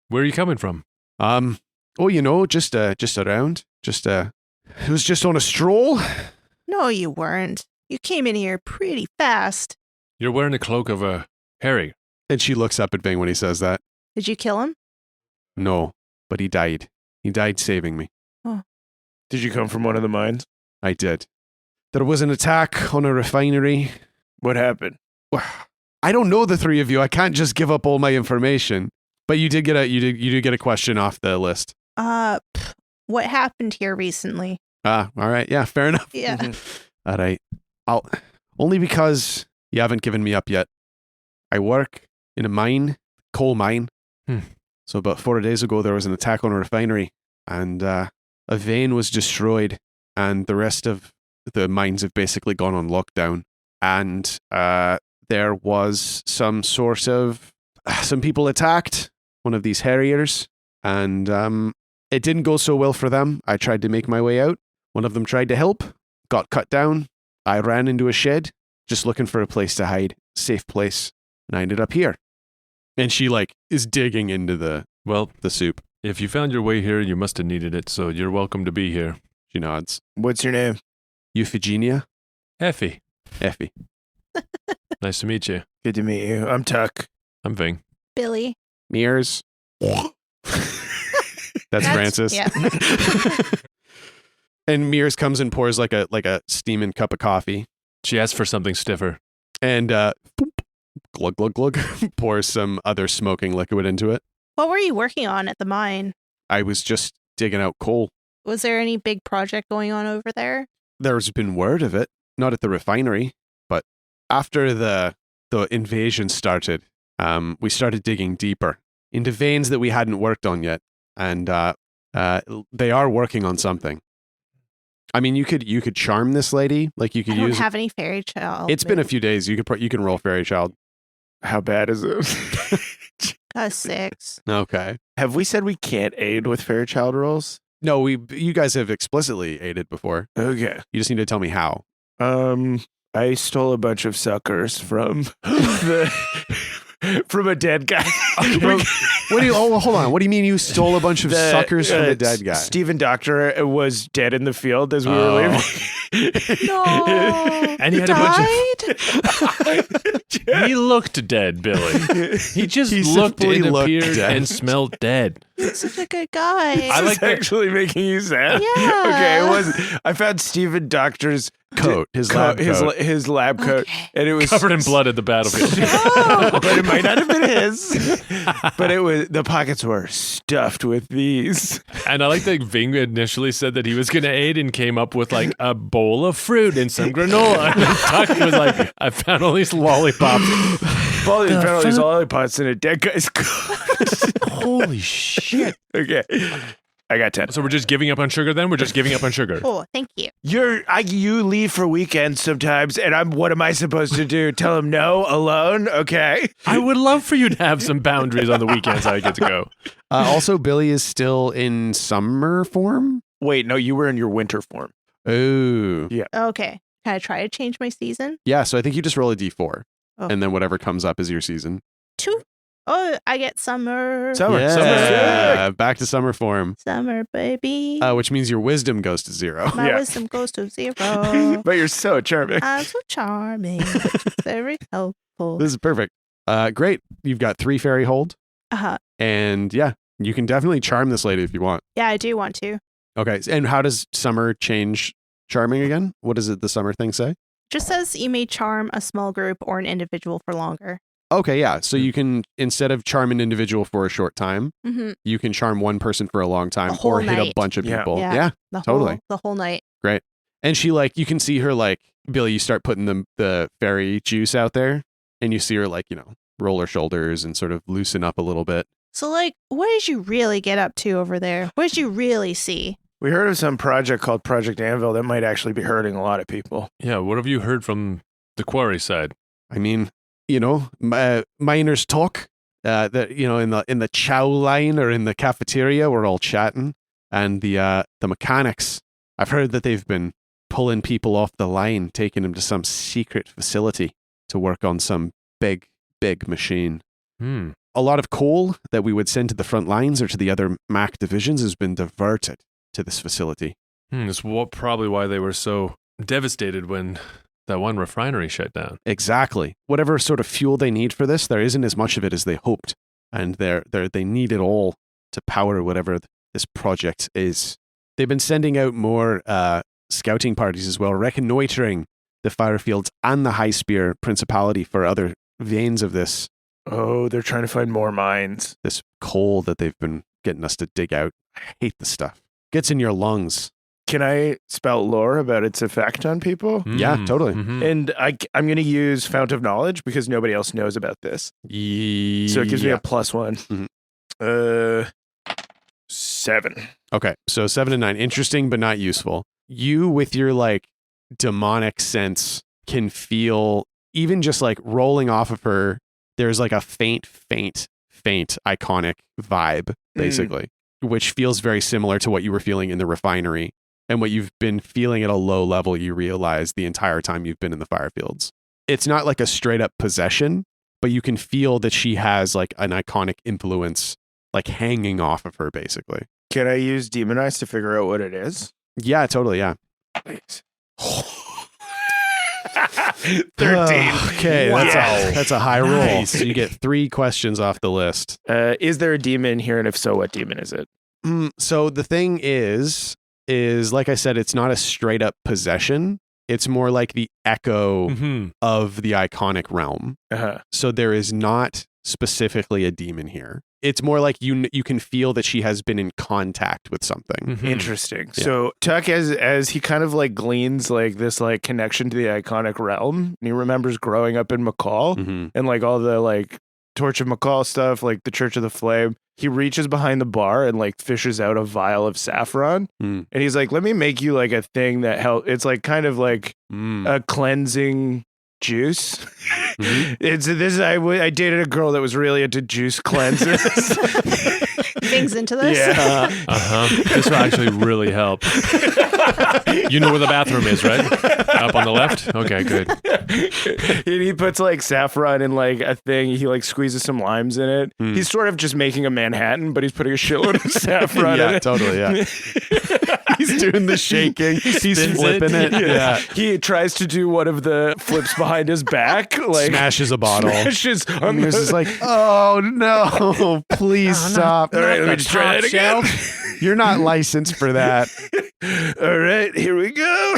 Where are you coming from? Oh, you know, just around. It was just on a stroll. No, you weren't. You came in here pretty fast. You're wearing the cloak of a Harry. And she looks up at Bing when he says that. Did you kill him? No, but he died. He died saving me. Did you come from one of the mines? I did. There was an attack on a refinery. What happened? I don't know the three of you. I can't just give up all my information. But you did get a question off the list. What happened here recently? All right. Yeah, fair enough. Yeah. All right. Only because you haven't given me up yet. I work in a mine, coal mine. So about 4 days ago, there was an attack on a refinery, and a vein was destroyed, and the rest of the mines have basically gone on lockdown. And there was some people attacked one of these harriers, and it didn't go so well for them. I tried to make my way out. One of them tried to help, got cut down. I ran into a shed, just looking for a place to hide, safe place, and I ended up here. And she is digging into the soup. If you found your way here, you must have needed it, so you're welcome to be here. She nods. What's your name? Euphigenia? Effie. Effie. Nice to meet you. Good to meet you. I'm Tuck. I'm Ving. Billy. Mears. That's Francis. Yeah. And Mears comes and pours like a steaming cup of coffee. She asked for something stiffer. And glug, glug, glug, pours some other smoking liquid into it. What were you working on at the mine? I was just digging out coal. Was there any big project going on over there? There's been word of it, not at the refinery, but after the invasion started, we started digging deeper into veins that we hadn't worked on yet, and they are working on something. I mean, you could charm this lady, like you could I don't use. have any fairy child. It's been a few days. You can roll fairy child. How bad is it? 6. Okay. Have we said we can't aid with Fairchild rolls? No, you guys have explicitly aided before. Okay. You just need to tell me how. I stole a bunch of suckers from from a dead guy. What do you? Oh, hold on. What do you mean you stole a bunch of suckers from a dead guy? Stephen Doctor was dead in the field as we were leaving. No. And he had a bunch of. He looked dead, Billy. He just looked simply and looked appeared dead. and smelled dead. He's such a good guy. I like It's that. actually making you sad. Yeah. Okay, it was. I found Stephen Doctor's Coat, his lab coat. his lab coat, Okay. and it was Covered in blood at the battlefield. but it might not have been his. But it was, the pockets were stuffed with these. And I like that Ving initially said that he was going to aid and came up with like a bowl of fruit and some granola. And then Tuck was like, I found all these lollipops. Paul found all these lollipops in a dead guy's coat. Holy shit. Okay, I got 10. So we're just giving up on sugar then? We're just giving up on sugar. Oh, thank you. You leave for weekends sometimes, and what am I supposed to do? Tell him no alone? Okay. I would love for you to have some boundaries on the weekends I get to go. Also, Billy is still in summer form. Wait, no, you were in your winter form. Oh, Okay. Can I try to change my season? yeah. So I think you just roll a d4, Oh. and then whatever comes up is your season. 2. Oh, I get summer. Summer. Yeah, back to summer form, Summer, baby. which means your wisdom goes to 0. My Yeah. wisdom goes to 0. But you're so charming. I'm so charming. Very helpful. This is perfect. Great. You've got 3 fairy hold, Uh-huh. and yeah, you can definitely charm this lady if you want. Yeah, I do want to. Okay. And how does summer change charming again? What does the summer thing say? Just says you may charm a small group or an individual for longer. Okay, yeah. So you can, instead of charm an individual for a short time, Mm-hmm. you can charm one person for a long time A whole or hit a night. bunch of Yeah. people. Yeah. Yeah. The Totally. whole night. And she you can see her Billy, you start putting the fairy juice out there and you see her roll her shoulders and sort of loosen up a little bit. So, what did you really get up to over there? What did you really see? We heard of some project called Project Anvil that might actually be hurting a lot of people. Yeah, what have you heard from the quarry side? I mean, miners talk that, in the chow line or in the cafeteria, we're all chatting. And the mechanics, I've heard that they've been pulling people off the line, taking them to some secret facility to work on some big, big machine. A lot of coal that we would send to the front lines or to the other Mac divisions has been diverted to this facility. That's probably why they were so devastated when that one refinery shut down. Exactly. Whatever sort of fuel they need for this, there isn't as much of it as they hoped. And they need it all to power whatever this project is. They've been sending out more scouting parties as well, reconnoitering the firefields and the High Spear Principality for other veins of this Oh, they're trying to find more mines. coal that they've been getting us to dig out. I hate the stuff. Gets in your lungs. Can I spout lore about its effect on people? Yeah, totally. Mhm. And I'm going to use Fount of Knowledge because nobody else knows about this. So it gives me a +1. Mhm. 7. Okay, so 7 and 9. Interesting, but not useful. You, with your demonic sense, can feel, even just rolling off of her, there's a faint iconic vibe, basically, which feels very similar to what you were feeling in the refinery and what you've been feeling at a low level, you realize the entire time you've been in the firefields. It's not like a straight up possession, but you can feel that she has an iconic influence hanging off of her, basically. Can I use Demonize to figure out what it is? Yeah, totally. Yeah. Thanks. 13. Okay, Wow. that's a high roll. Nice. So you get 3 questions off the list. Is there a demon here? And if so, what demon is it? So the thing is like I said, it's not a straight up possession. It's more like the echo Mhm. of the iconic realm. Uh-huh. So there is not specifically a demon here. It's more like you can feel that she has been in contact with something. Mhm. Interesting. Yeah. So Tuck, as he kind of gleans this connection to the iconic realm, and he remembers growing up in McCall Mhm. and all the Torch of McCall stuff, the Church of the Flame. He reaches behind the bar and fishes out a vial of saffron, Mm. and he's like, "Let me make you a thing that help." It's kind of Mm. a cleansing juice. Mhm. I dated a girl that was really into juice cleanses. Ving's into this. Yeah. This will actually really help. You know where the bathroom is, right? Up on the left? Okay, good. He puts like saffron in like a thing. He like squeezes some limes in it. He's sort of just making a Manhattan, but he's putting a shitload of saffron in Yeah, it. totally. Yeah. He's doing the shaking. He's spins flipping it. Yeah. He tries to do one of the flips behind his back, like Smashes a bottle. smashes. And Mears is like, oh no, please stop. All right, let me just try that again. You're not licensed for that. All right, here we go.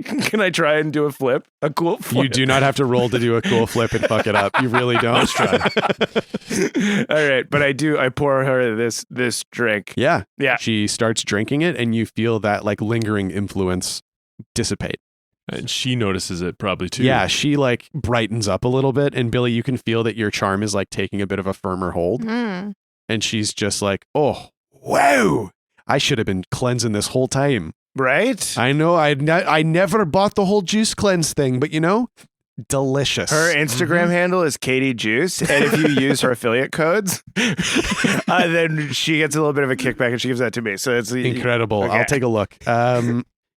Can I try and do a flip? A cool flip? You do not have to roll to do a cool flip and fuck it up. You really don't. Let's try. All right, but I do. I pour her this drink. Yeah. Yeah. She starts drinking it and you feel that like lingering influence dissipate. And she notices it probably too. Yeah, she like brightens up a little bit and Billy, you can feel that your charm is like taking a bit of a firmer hold. Mm. And she's just like, oh, wow. I should have been cleansing this whole time. Right? I know. I never bought the whole juice cleanse thing, but you know, delicious. Her Instagram handle is Katie Juice, and if you use her affiliate codes, then she gets a little bit of a kickback, and she gives that to me. So it's Incredible. Okay. I'll take a look.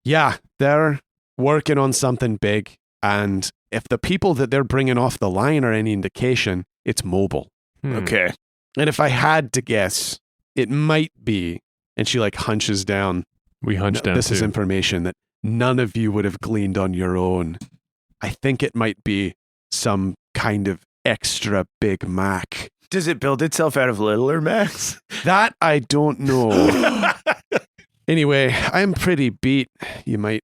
Yeah, they're working on something big, and if the people that they're bringing off the line are any indication, it's mobile. Okay. And if I had to guess, it might be. And she like hunches down. We hunch down This too. is information that none of you would have gleaned on your own. I think it might be some kind of extra Big Mac. Does it build itself out of littler Macs? That I don't know. Anyway, I'm pretty beat. You might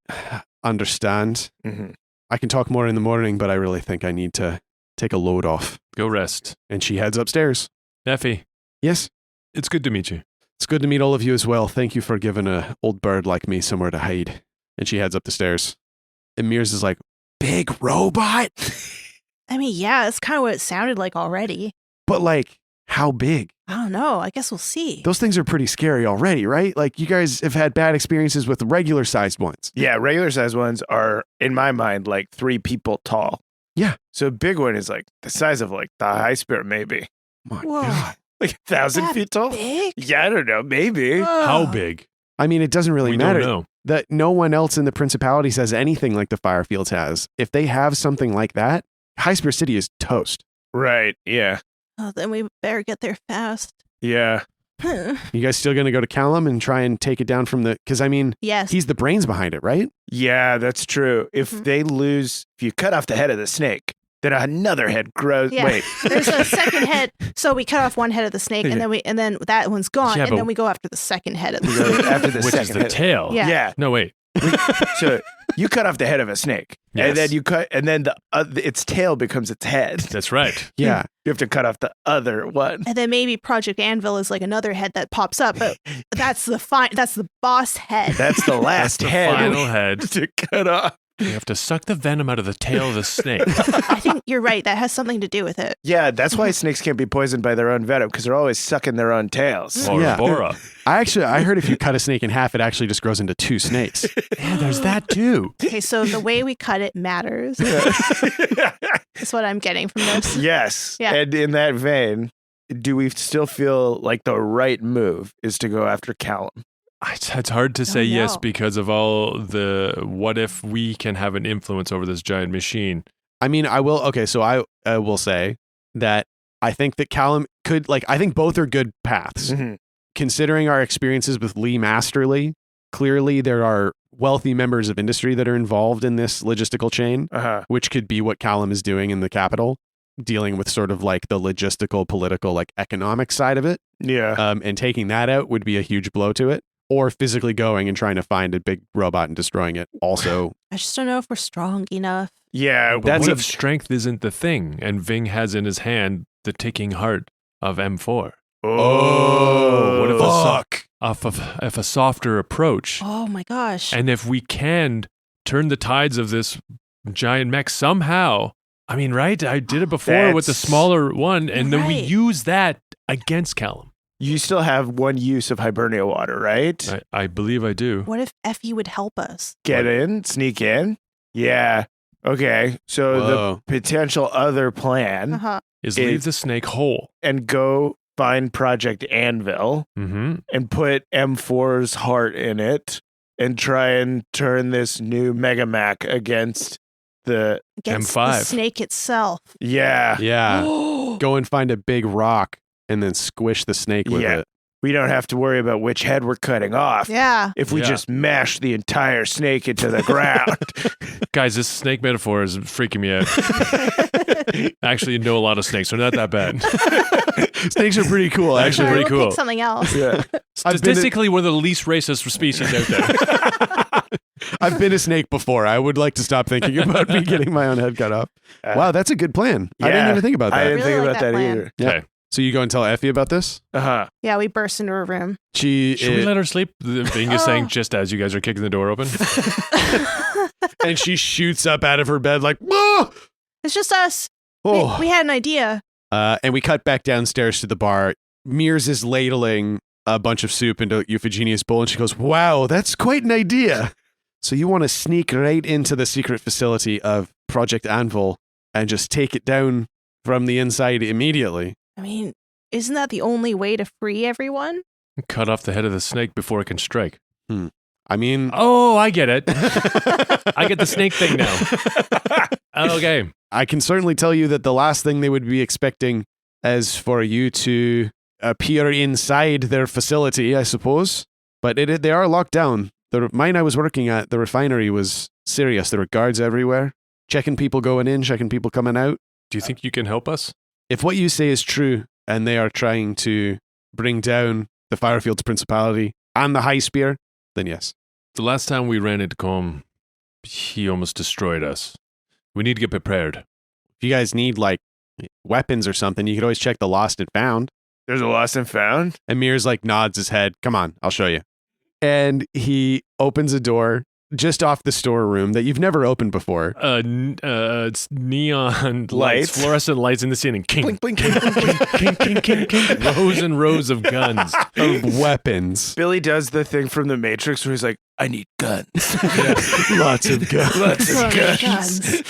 understand. Mhm. I can talk more in the morning, but I really think I need to take a load off. Go rest. And she heads upstairs. Effie, Yes, it's good to meet you. it's good to meet all of you as well. Thank you for giving a old bird like me somewhere to hide. And she heads up the stairs. And Mears is like, big robot? I mean, yeah, that's kind of what it sounded like already. But like, how big? I don't know. I guess we'll see. Those things are pretty scary already, right? Like, you guys have had bad experiences with regular sized ones. Yeah, regular size ones are, in my mind, like 3 people tall. Yeah. So a big one is like the size of like the high spirit, maybe. My Whoa. God. Like 1,000 That feet tall? big? Yeah, I don't know. Maybe. How Ugh. big? I mean, it doesn't really We matter. don't know. That no one else in the Principalities has anything like the Firefields has. If they have something like that, High Spear City is toast. Right. Yeah. Oh, then we better get there fast. Yeah. You guys still going to go to Callum and try and take it down from the... Because, I mean, Yes. he's the brains behind it, right? Yeah, that's true. If Mhm. they lose, if you cut off the head of the snake, then another head grows. Yeah. Wait. There's a second head. So we cut off one head of the snake, and then that one's gone, Yeah, and but- then we go after the second head of the We go snake. after the Which is second the head. tail. Yeah. Yeah. No, wait. So you cut off the head of a snake, Yes. and then you cut, and then its tail becomes its head. That's right. Yeah. You have to cut off the other one. And then maybe Project Anvil is like another head that pops up, but that's the boss head. That's the last The head final head. to cut off. You have to suck the venom out of the tail of the snake. I think you're right. That has something to do with it. Yeah, that's why snakes can't be poisoned by their own venom because they're always sucking their own tails. Or Yeah. Bora. I heard if you cut a snake in half, it actually just grows into 2 snakes. Yeah, there's that too. Okay, so the way we cut it matters. That's what I'm getting from this. Yes. Yeah. And in that vein, do we still feel like the right move is to go after Callum? It's hard to say yes no. because of all the what if we can have an influence over this giant machine. I mean, I will will say that I think that Callum could, like, I think both are good paths. Considering our experiences with Lee Masterly, clearly there are wealthy members of industry that are involved in this logistical chain, Uh-huh. which could be what Callum is doing in the capital, dealing with sort of like the logistical, political, like economic side of it. Yeah. And taking that out would be a huge blow to it. Or physically going and trying to find a big robot and destroying it. Also, I just don't know if we're strong enough. Yeah. But That's what a- if strength isn't the thing and Ving has in his hand the ticking heart of M4? Oh, What if fuck. If a softer approach, Oh my gosh. and if we can turn the tides of this giant mech somehow, I mean, right? I did it before with the That's- smaller one, and then we Right. use that against Callum. You still have one use of Hibernia water, right? I believe I do. What if Effie would help us? Get in, sneak in. Yeah. Okay. So Whoa. the potential other plan Uh-huh. Is leave the snake whole. and go find Project Anvil and put M4's heart in it and try and turn this new Mega Mac against the M5. the snake itself. Yeah. Yeah. Go and find a big rock and then squish the snake with Yeah. it. We don't have to worry about which head we're cutting off. Yeah. If we just mash the entire snake into the ground. Guys, this snake metaphor is freaking me out. I actually know a lot of snakes. They're not that bad. Snakes are pretty cool, actually. Actually, pretty We'll cool. pick something else. Yeah. Statistically, we're the least racist species out there. I've been a snake before. I would like to stop thinking about me getting my own head cut off. Wow, that's a good plan. I didn't Yeah. even think about I that. didn't Really think like about that that plan. either. Yeah. Okay. So you go and tell Effie about this? Uh-huh. Yeah, we burst into her room. She Should we let her sleep? The thing is saying just as you guys are kicking the door open. and she shoots up out of her bed like, "Ah!" It's just us. Oh. We had an idea. And we cut back downstairs to the bar. Mears is ladling a bunch of soup into Euphigenia's bowl, and she goes, "Wow, that's quite an idea." So you want to sneak right into the secret facility of Project Anvil and just take it down from the inside immediately. I mean, isn't that the only way to free everyone? Cut off the head of the snake before it can strike. I mean, Oh, I get it. I get the snake thing now. Okay. I can certainly tell you that the last thing they would be expecting is for you to appear inside their facility, I suppose. But they are locked down. The mine I was working at, the refinery, was serious. There were guards everywhere, checking people going in, checking people coming out. Do you think you can help us? If what you say is true, and they are trying to bring down the Firefields Principality and the High Spear, then yes. The last time we ran into Com, he almost destroyed us. We need to get prepared. If you guys need like weapons or something, you could always check the lost and found. There's a lost and found? And Mears like nods his head. Come on, I'll show you. And he opens a door just off the storeroom that you've never opened before. It's neon Lights? fluorescent lights in the ceiling. King, Blink, blink, blink, blink, blink. rows and rows of guns. Of weapons. Billy does the thing from The Matrix where he's like, I need guns. Lots of guns. Lots of Lots of guns.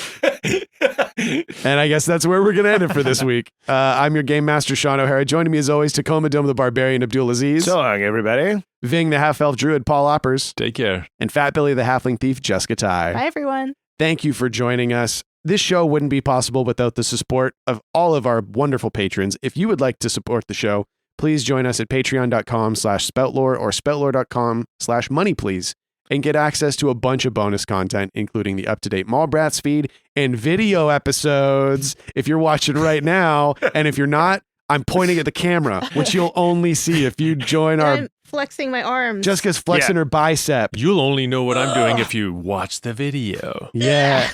And I guess that's where we're going to end it for this week. I'm your game master, Shawn O'Hara. Joining me as always, Tacoma Dome the Barbarian, Abdul Aziz. So long, everybody. Ving the half-elf druid, Paul Oppers. Take care. And Fat Billy the halfling thief, Jessica Ty. Bye, everyone. Thank you for joining us. This show wouldn't be possible without the support of all of our wonderful patrons. If you would like to support the show, please join us at patreon.com/spoutlore or spoutlore.com/moneyplease and get access to a bunch of bonus content, including the up-to-date Mallbrats feed and video episodes if you're watching right now. And if you're not, I'm pointing at the camera, which you'll only see if you join our... I'm flexing my arms. Jessica's flexing her bicep. You'll only know what I'm doing if you watch the video. Yeah.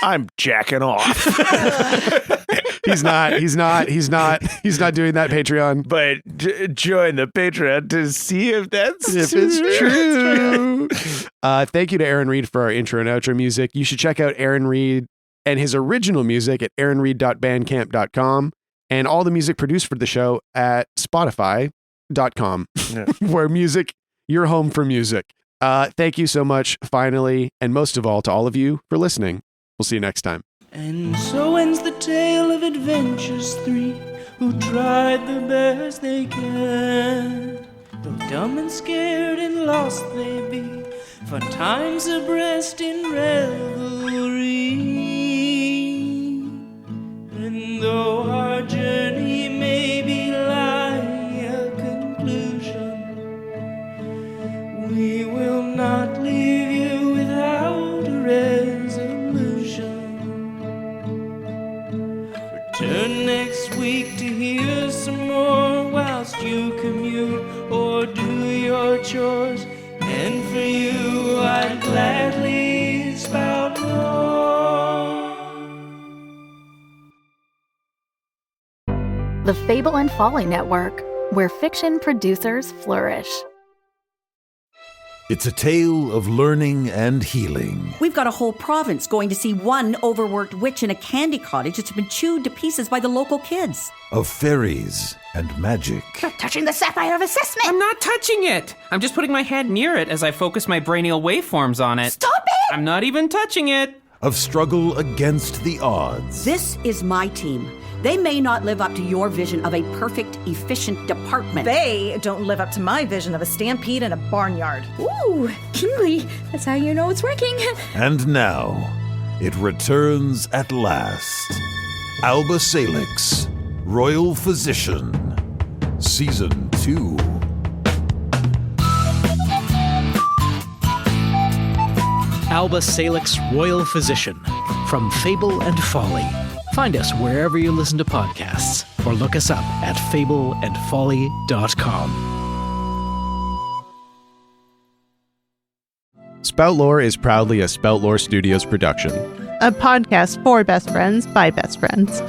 I'm jacking off. He's not doing that, Patreon. But join the Patreon to see if that's If it's true. Thank you to Aaron Reed for our intro and outro music. You should check out Aaron Reed and his original music at aaronreed.bandcamp.com and all the music produced for the show at spotify.com, where music, you're home for music. Thank you so much, finally, and most of all, to all of you for listening. We'll see you next time. And so ends the tale of adventures three who tried the best they can. Though dumb and scared and lost they be, fun times abreast in revelry. And though our journey may be like a conclusion, we will not leave you without a resolution. Return next week to hear some more whilst you commute or do your chores. And for you, I'd gladly spout more. The Fable and Folly Network, where fiction producers flourish. It's a tale of learning and healing. We've got a whole province going to see one overworked witch in a candy cottage that's been chewed to pieces by the local kids. Of fairies and magic. Touching the sapphire of assessment. I'm not touching it. I'm just putting my hand near it as I focus my brainial waveforms on it. Stop it! I'm not even touching it. Of struggle against the odds. This is my team. They may not live up to your vision of a perfect, efficient department. They don't live up to my vision of a stampede in a barnyard. Ooh, Kingly, that's how you know it's working. And now, it returns at last. Alba Salix, Royal Physician, Season 2. Alba Salix, Royal Physician, from Fable and Folly. Find us wherever you listen to podcasts, or look us up at fableandfolly.com. Spout Lore is proudly a Spout Lore Studios production. A podcast for best friends by best friends.